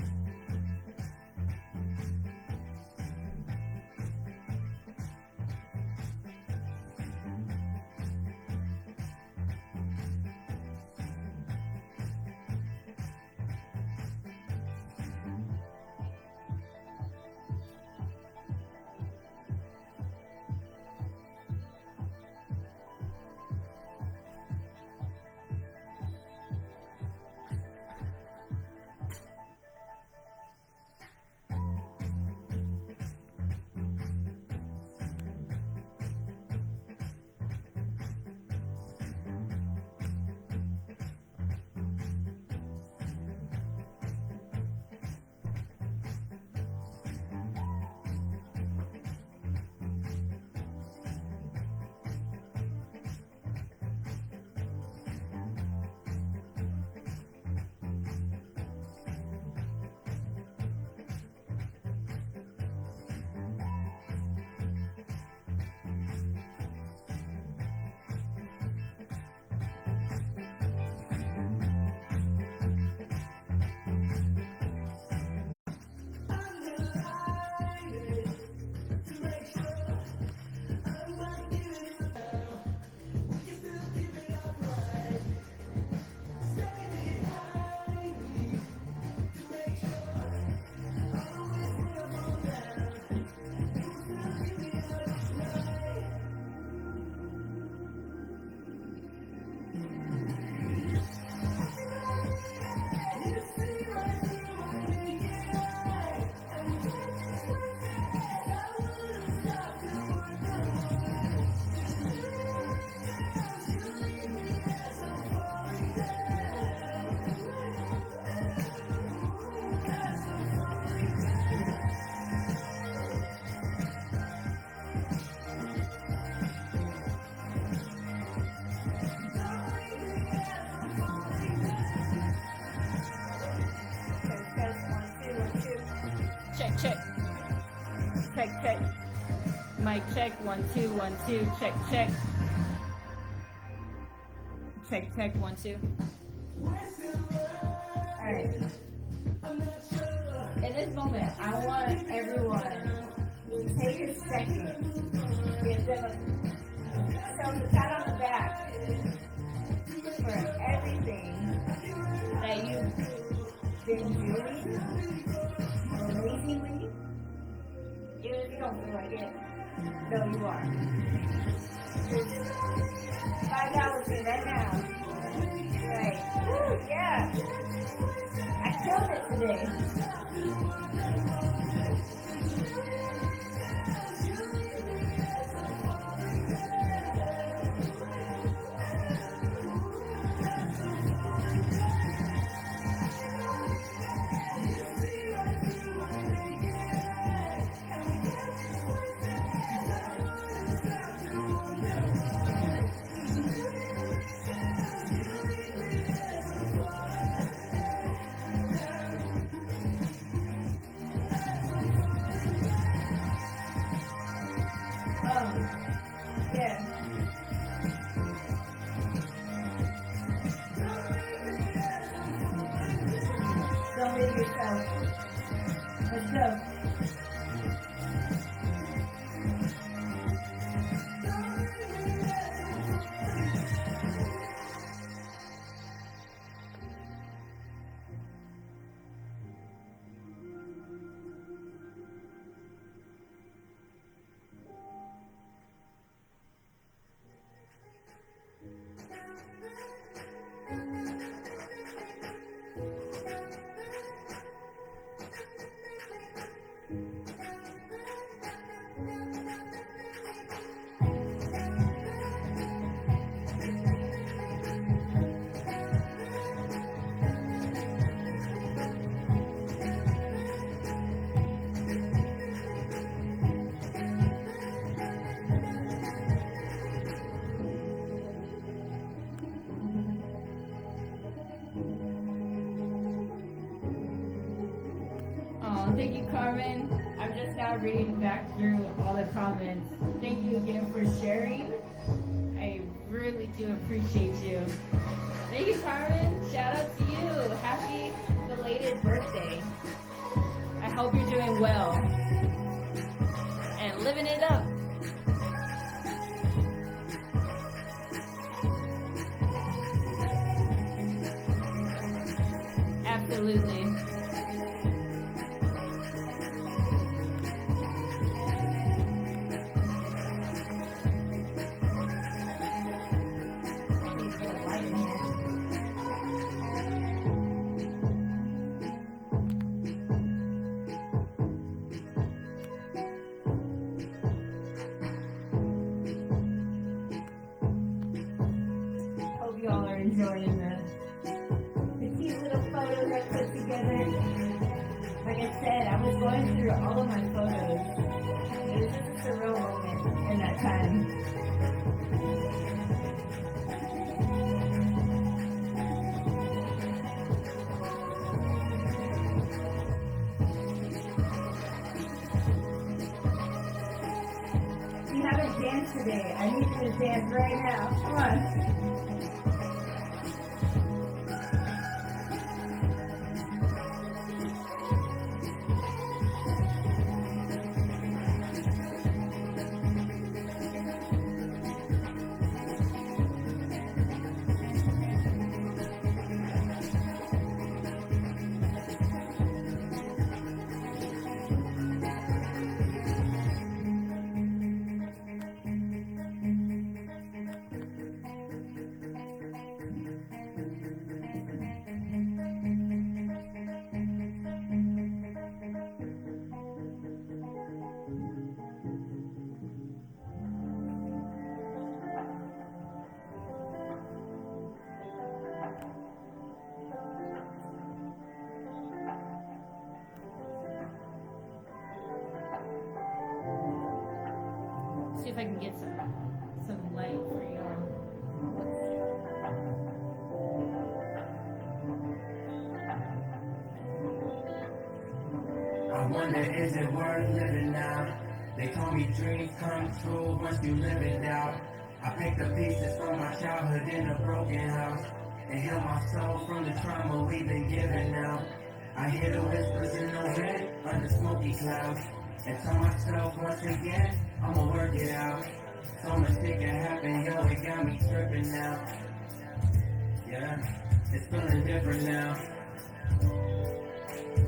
Check, check. Mic check. 1 2 1 2. Check, check. Check, check. 1 2. Alright. In this moment, I want everyone to take a second. Give them a pat on the back for everything that you've been doing amazingly. Even if you don't feel like it, no, you are. $5 for that now. Right. Woo, yeah. I killed it today. Yeah. Don't leave yourself. Let's go. Thank you, Carmen. I'm just now reading back through all the comments. Thank you again for sharing. I really do appreciate you. Thank you, Carmen. Shout out to you. Happy belated birthday. I hope you're doing well and living it up. Absolutely. Y'all are enjoying the cute little photos I put together. Like I said, I was going through all of my photos. It was just a surreal moment in that time. If you haven't danced today, I need you to dance right now. Come on. See if I can get some light for you. I wonder, is it worth living now? They told me dreams come true once you live it out. I picked the pieces from my childhood in a broken house and heal my soul from the trauma we've been given now. I hear the whispers in the wind under smoky clouds and tell myself once again, I'ma work it out. So much shit can happen, yo, it got me tripping now. Yeah, it's feeling different now.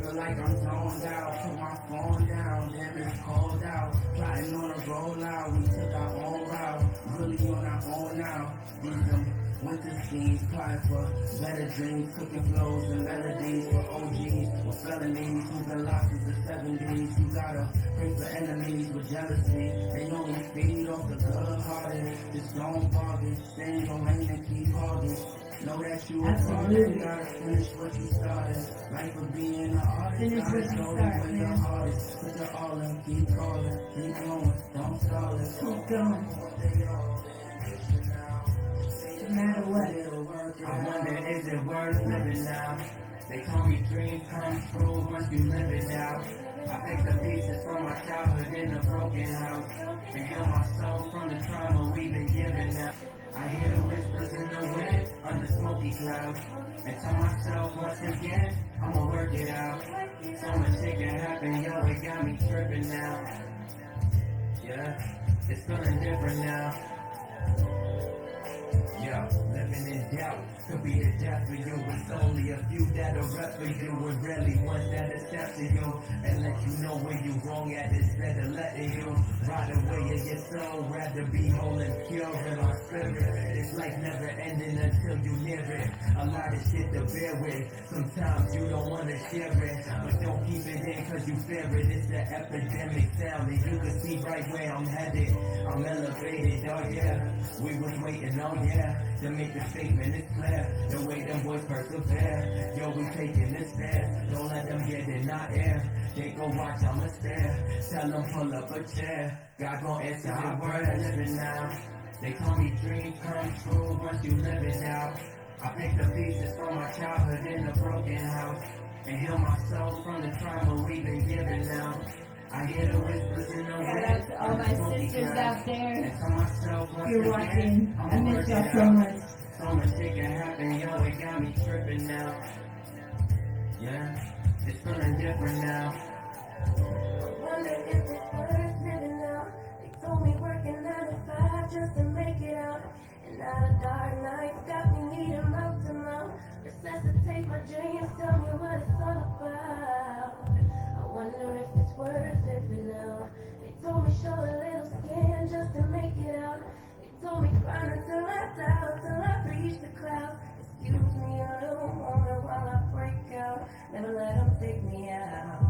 Feel like I'm zoned out, put my phone down, damn it's cold out. Plotting on a rollout, we took our own route, really on our own now. These them winter schemes, plotting for better dreams, cooking flows and melodies for OGs, with felonies, who've been lost since the 70s. You gotta pray for enemies with jealousy, they only feed off the good-hearted. Just don't bother, stay in your lane and keep holding. Know that you are you gotta finish what you started. Life of being an artist, Finish what you gotta show start, when you're man. hardest. Put your all in, keep calling, keep going, don't stall it. Keep going. No matter what. I wonder, is it worth living now? They told me dreams come true once you live it out. I picked the pieces from my childhood in a broken house and heal my soul from the trauma we've been given now. I hear the whispers in the wind under smoky clouds and tell myself once again, I'ma work it out. So much shit can happen, yo, it got me tripping now. Yeah, it's feeling different now. Yo, living in doubt could be a death for you. It's only a few that'll rep for you, and rarely ones that accept to you and let you know where you wrong at instead of letting you ride away in your soul. Rather be whole and pure in our spirit. It's like never ending until you near it. A lot of shit to bear with. Sometimes you don't wanna share it, but don't keep it in cause you fear it. It's the epidemic sound and you can see right where I'm headed. I'm elevated, oh yeah. We was waiting, oh yeah, to make the statement, it's clear. The way them boys persevere, yo, we taking this stairs. Don't let them get in our air. They go watch, I'ma stare. Tell them pull up a chair. God gon' answer our word, living now. They told me dreams come true once you live it out. I picked the pieces from my childhood in a broken house and heal my soul from the trauma we've been given now. I hear the whispers in the wind. Shout out to all my sisters out there. And tell myself once You're again, watching. I I'ma miss work y'all it so out. much. So much shit can happen, yo, it got me tripping now. Yeah, it's feeling different now. Wonder if it's worth living now. They told me working 9 to 5 just to make it out. And now the dark night got me needing mouth to mouth. Resuscitate my dreams, tell me what it's all about. I wonder if it's worth living now. They told me show a little skin just to make it out. They told me grind until I die, till I reach the clouds. Excuse me a little moment while I break out. Never let them take me out.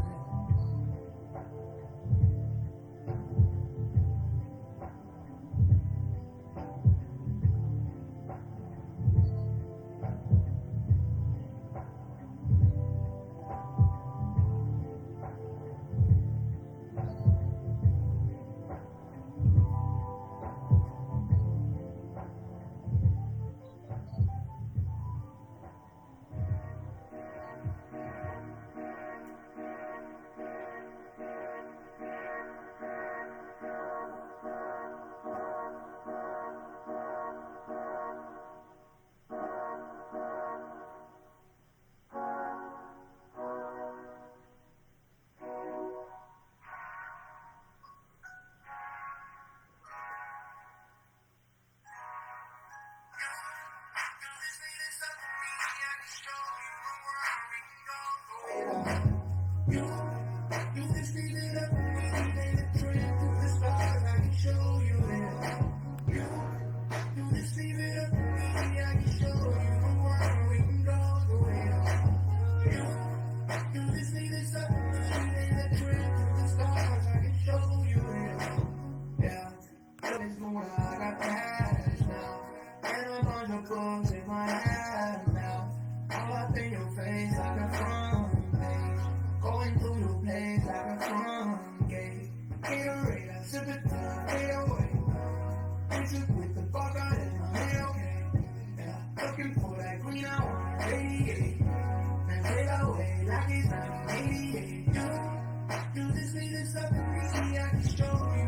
You just need to stop me, I can show you.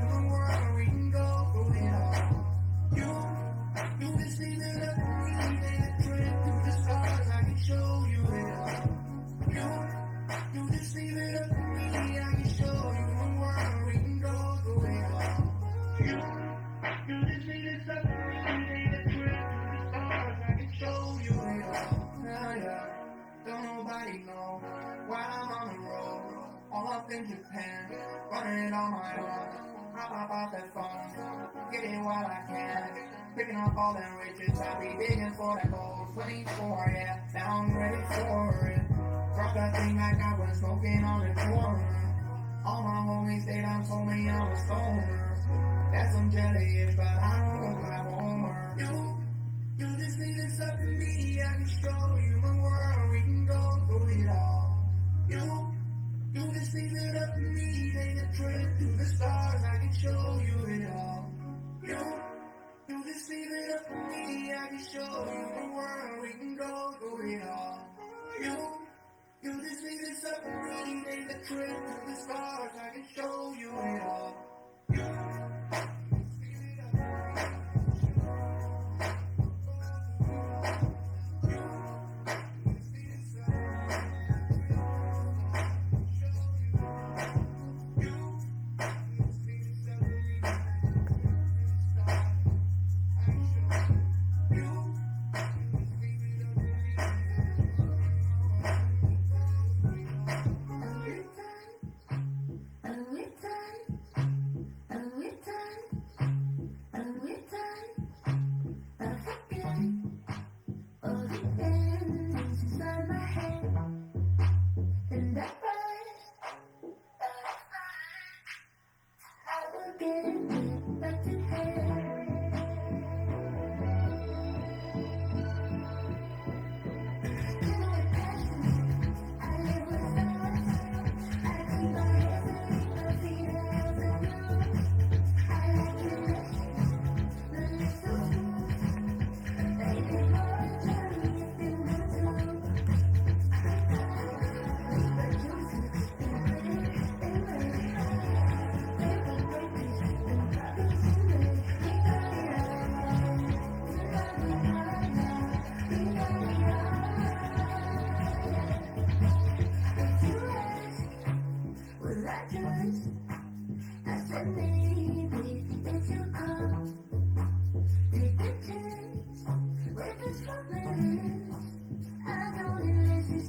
hand, running on my own. I pop off that phone, get it while I can. Picking up all them riches, I be digging for that gold. 24, yeah, now I'm ready for it. Drop that thing like I was smoking on the corner. All my homies, they done told me I'm a stoner. That's some jelly, but I don't look like Homer. You just need to suck to me, I can show you the world, we can go through it all. You just leave it up to me, take a trip to the stars, I can show you it all. You just leave it up to me, I can show you the world, we can go through it all. You just leave it up to me, take a trip to the stars, I can show you it all.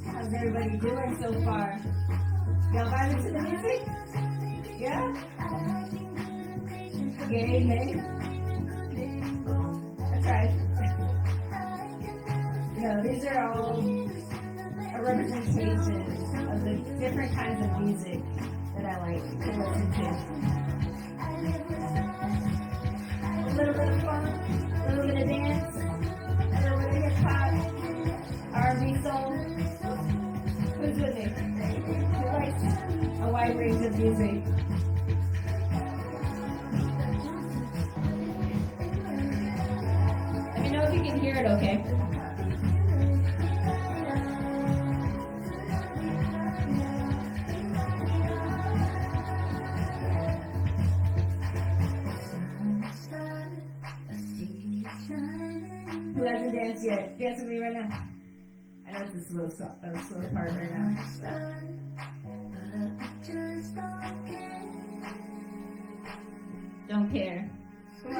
How's everybody doing so far? Y'all vibing to the music? Yeah? Yay, nay? That's right. These are all a representation of the different kinds of music that I like to listen to. A little bit of fun, a little bit of dance, a little bit of hip hop, R&B, soul. Who's with me? Who likes a wide range of music? Let me know if you can hear it okay. Who hasn't danced yet? Dance with me right now. I know it's a slow part right now. Don't care. Come on.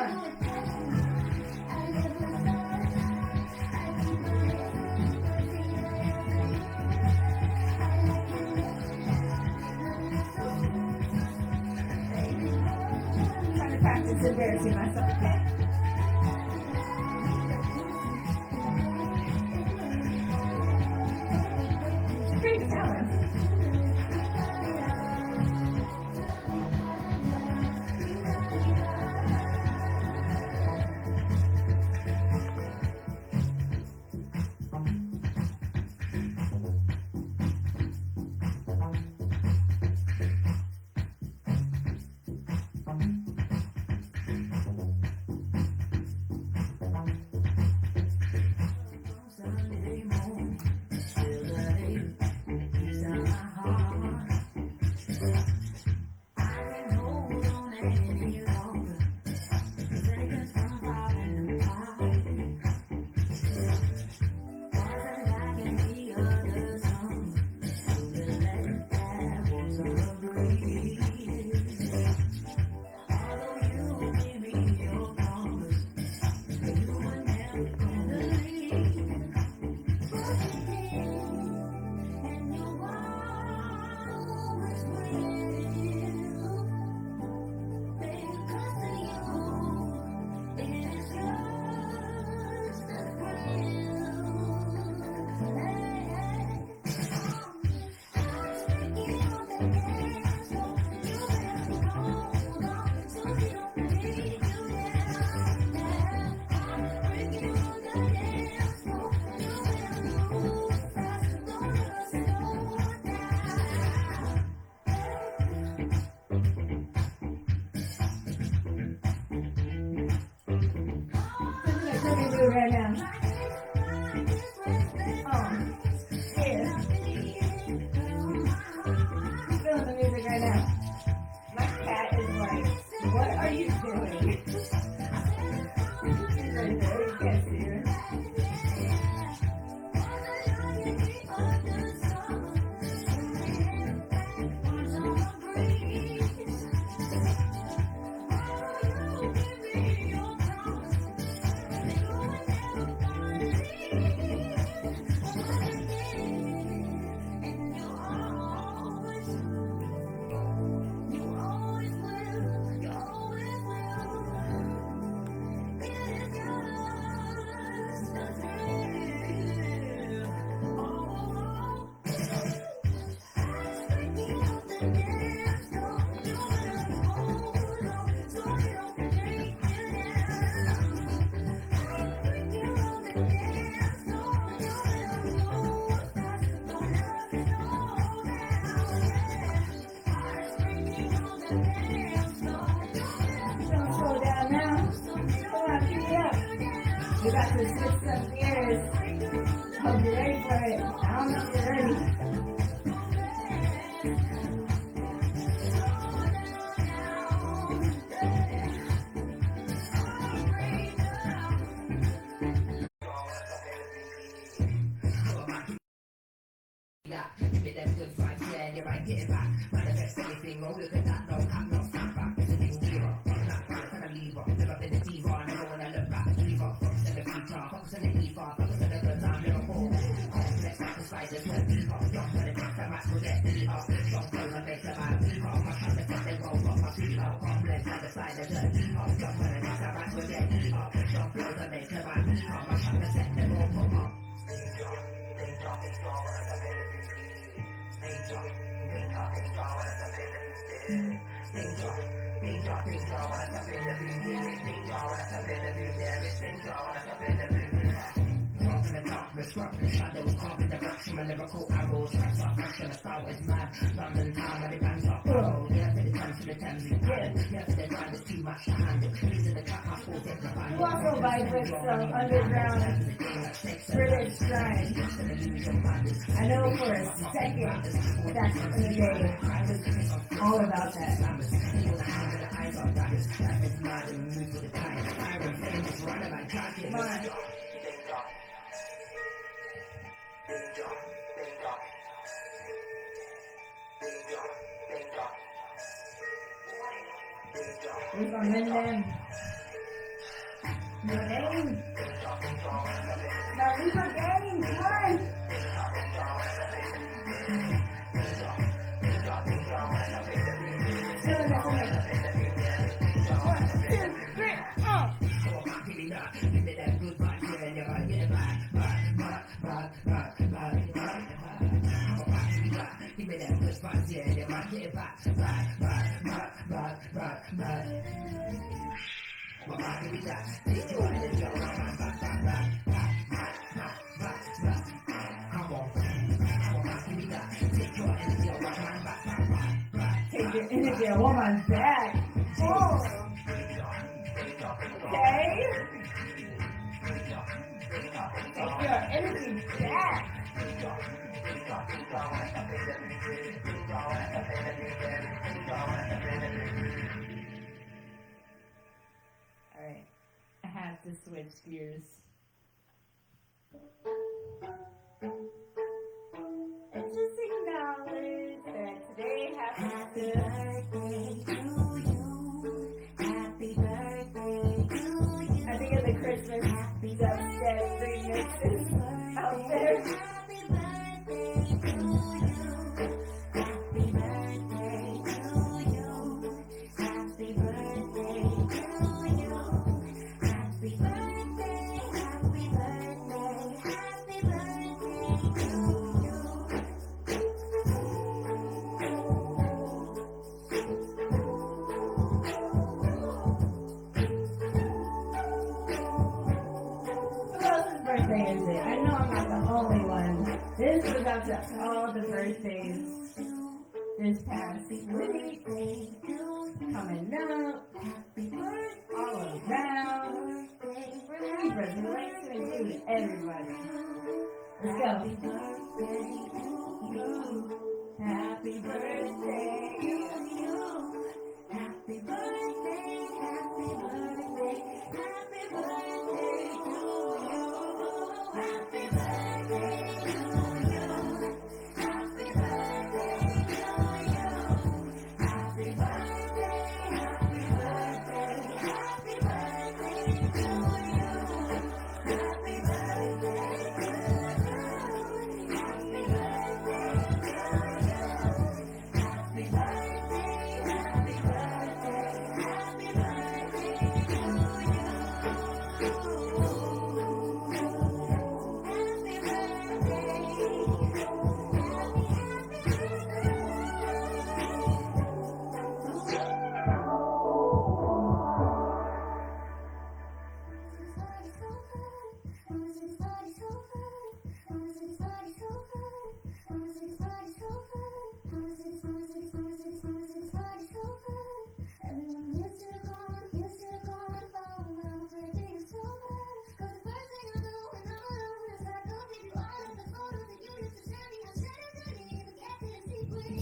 I'm trying to practice embarrassing myself. Great talent. Let me do it right now. Yeah. Feeling the music right now. My cat is like, what are you doing? She's right there. You can't see her. Don't slow down now. Come on, keep it up. You got to switch some gears. Hope you're ready for it. I don't know if you're ready. You also vibrate some underground British grind. I know for a second back in the day, I was all about that. Come on. We're gonna win them. Your game. Now leave our game. Come on. Still in that way. 1, 2, 3, Take your energy. I want my back. Oh. Okay. Take your energy back. Alright. I have to switch gears. It's just acknowledge that today happens to I think of the Christmas dubstep remixes out there. Who else's birthday is it? I know I'm not the only one. This was out to all the birthdays this past week. Coming up. All around. We're Libras, Happy birthday to you. Happy birthday to you. Happy birthday, happy birthday, happy birthday to you. Happy birthday to you. Happy birthday to you. Happy birthday, happy birthday, happy birthday to you. Happy birthday to you. Happy birthday to you. Happy birthday, happy birthday, happy birthday to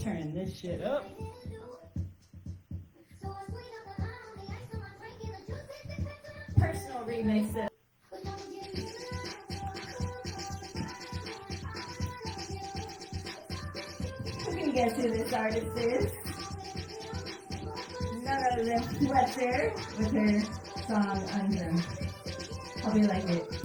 Turn this shit up. Personal remix. You can guess who this artist is. None other than Fletcher with her song Unknown. Hope you like it.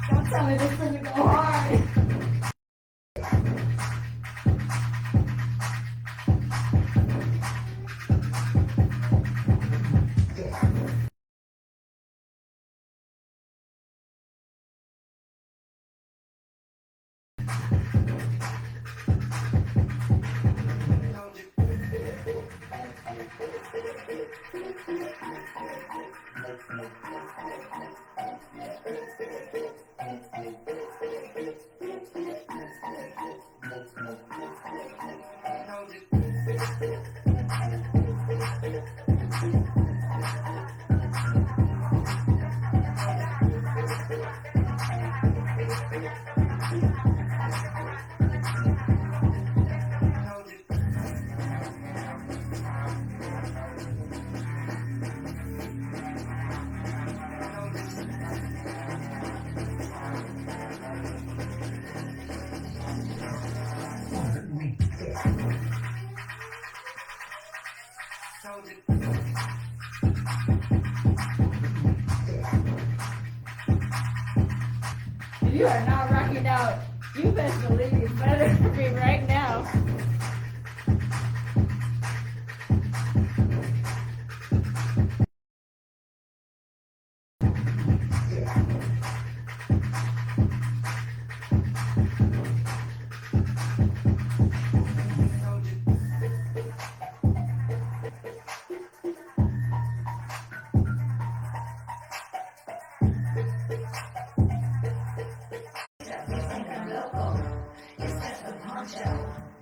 Don't tell me this doesn't go hard. If you are not rocking out, you best believe you better be right now.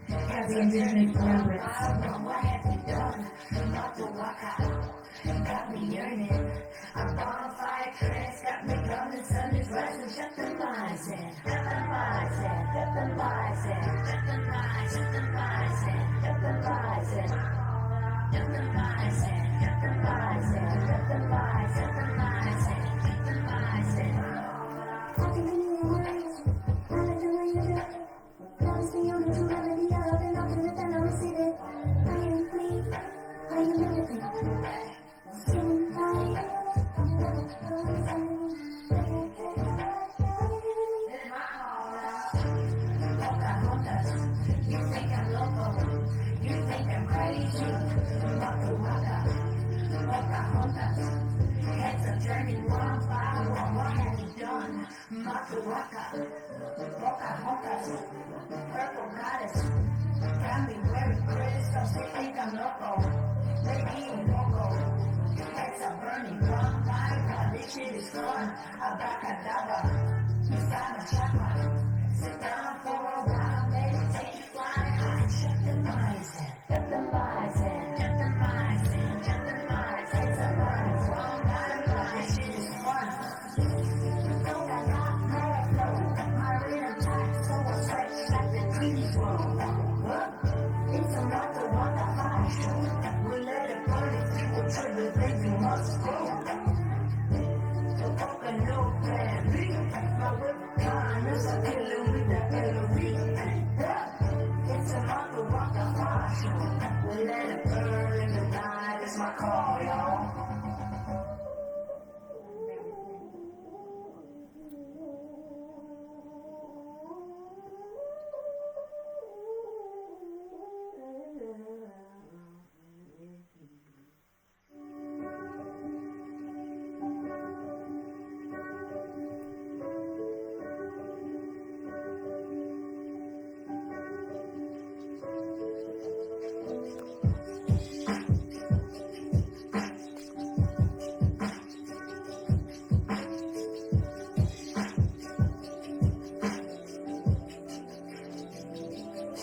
As the indigenous remembrance.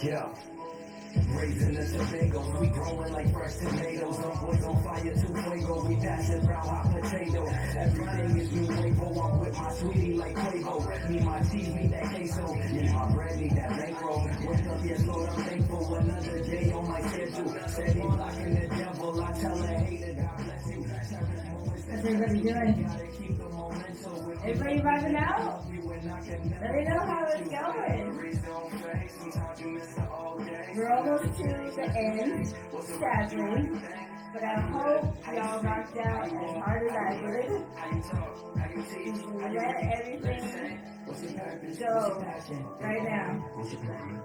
Yeah. Raising the Tobago, we growing like fresh tomatoes. Some boys on fire, too fuego. We passing brown hot potato. Everything is new wavo. I'm with my sweetie like Quavo. Need my cheese, need that queso. Need my bread, need that bankroll. Wake up, yes, Lord, I'm thankful. Another day on my schedule. Steady blocking the devil. I tell the hater, God bless you. How's everybody doing? Everybody vibing out? Let me know how it's going. We're almost to the end, sadly, but I hope y'all rocked out as hard as I did. Let everything go right now. Is it pain?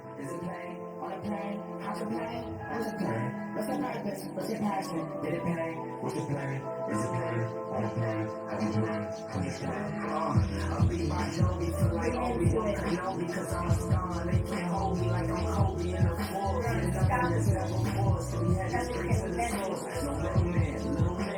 On a plane? How's your pain? What's the plan? What's the purpose? What's your passion? Did it pain? What's the plan? Is it pain? On a plane? How's your plan? Understand? I'll be my Joey for like Obi-Wan Kenobi because I'm a star. They can't hold me like I'm Kobe in the force. And nothing is ever forced. So we had to straight to the source. So little man,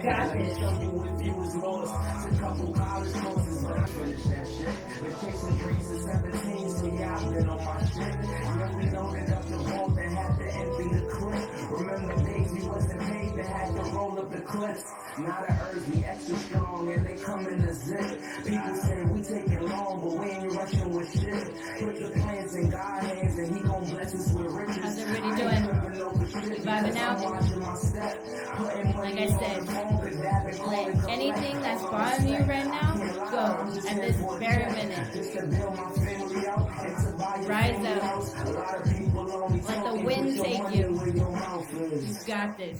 Got let me it. show you if you was lost. It's a couple college courses, but I finished that shit. Been chasing dreams at 17, so yeah, I've been on my shit. Really loaded up the vault that had to empty the clip. Remember days we wasn't paid that had to roll up the clips. Now the herbs be extra strong and they come in a zip. People say we taking long, but we ain't rushing with shit. Put the plans in God's hands and he gon' bless us with riches. How's everybody doing? Vibing out? Like I said, let anything that's bothering you right now go at this very minute. Rise up. Let the wind take you. You got this.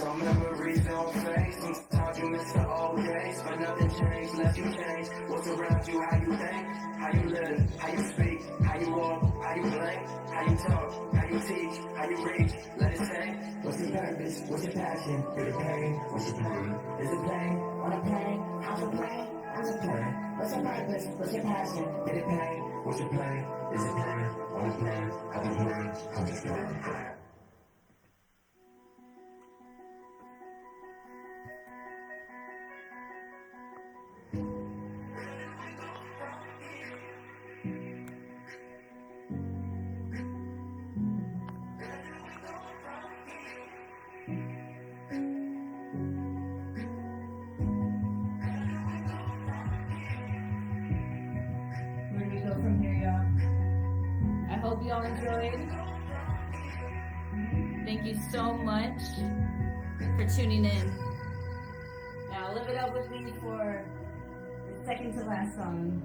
Some memories don't fade. Sometimes you miss the old days, but nothing changed, left you change. What's around you, how you think, how you live, how you speak, how you walk, how you blink, how you talk, how you teach, how you reach, let it sing. What's your purpose, what's your passion, is it pain, what's your pain, is it pain, On a plane, how's a plane? How's a plane? What's your purpose? What's your passion? is it pain, what's your pain, is it pain, on a plane, on a plane, on a plane. Where do we go from here, y'all? I hope y'all enjoyed. Thank you so much for tuning in. Now live it up with me for the second to last song.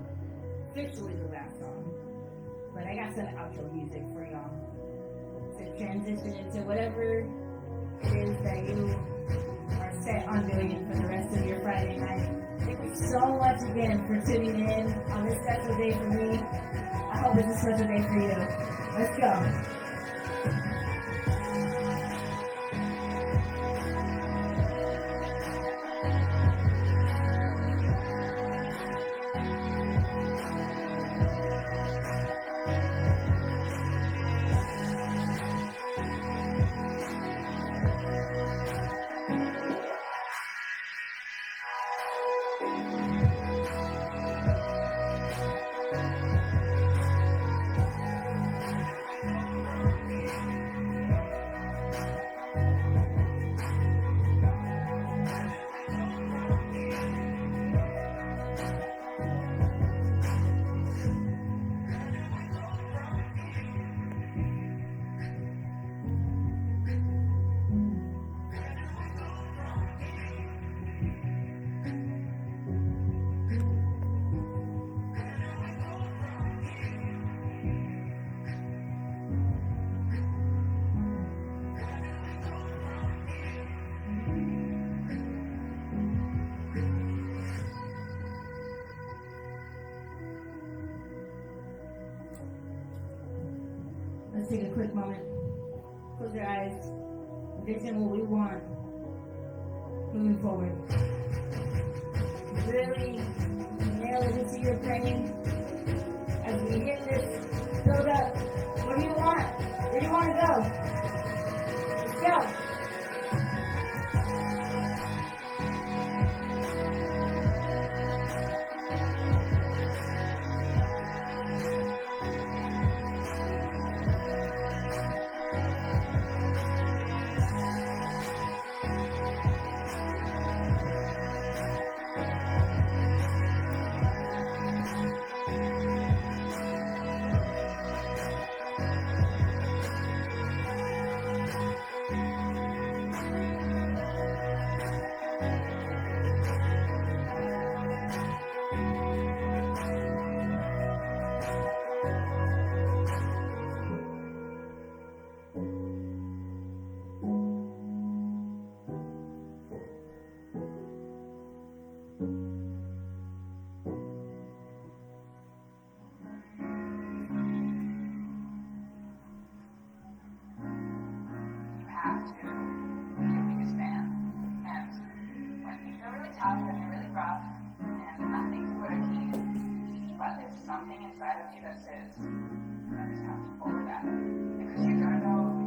Officially the last song. But I got some outro music for y'all to transition into whatever it is that you are set on doing for the rest of your Friday night. Thank you so much again for tuning in on this special day for me. I hope it's a special day for you. Let's go. Let's take a quick moment. Close your eyes. Envision what we want moving forward. Really nail it into your brain as we hit this build up. What do you want? Where do you want to go? Let's go. Something inside of you that says, you just have to follow that. Because you're gonna know,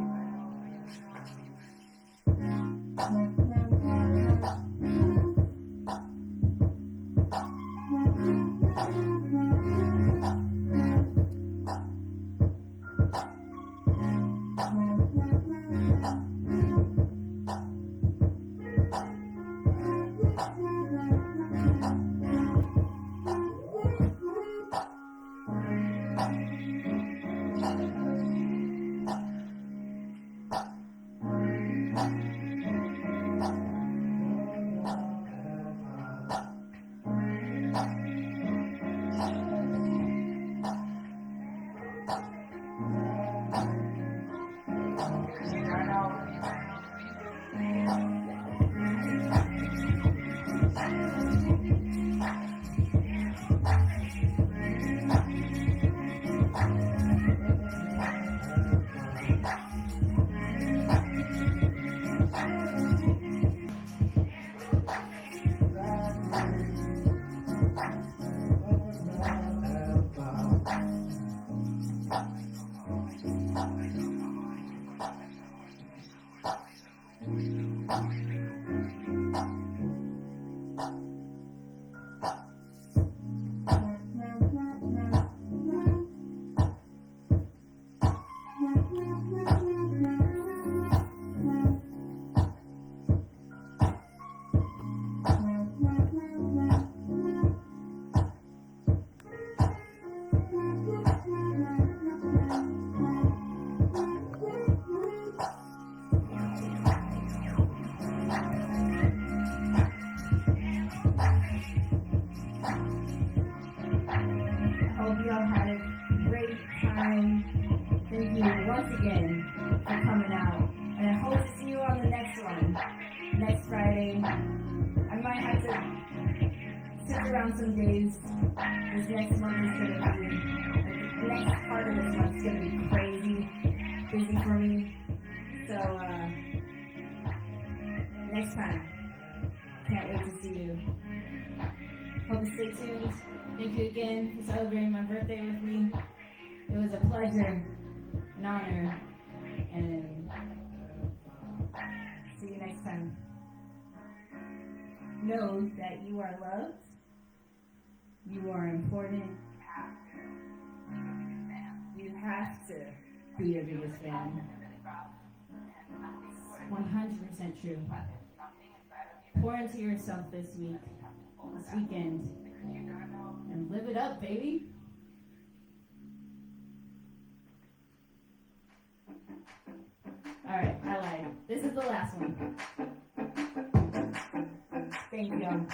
Hope you all had a great time. Thank you once again for coming out. And I hope to see you on the next one. Next Friday. I might have to sit around some days. This next month is going to be, like, the next part of this month is going to be crazy busy for me. So, next time. Can't wait to see you. Hope you stay tuned. Thank you again for celebrating my birthday with me. It was a pleasure, an honor, and see you next time. Know that you are loved, you are important, you have to be your biggest fan. 100% true. Pour into yourself this weekend, and live it up, baby. Alright, I lied. This is the last one. Thank you.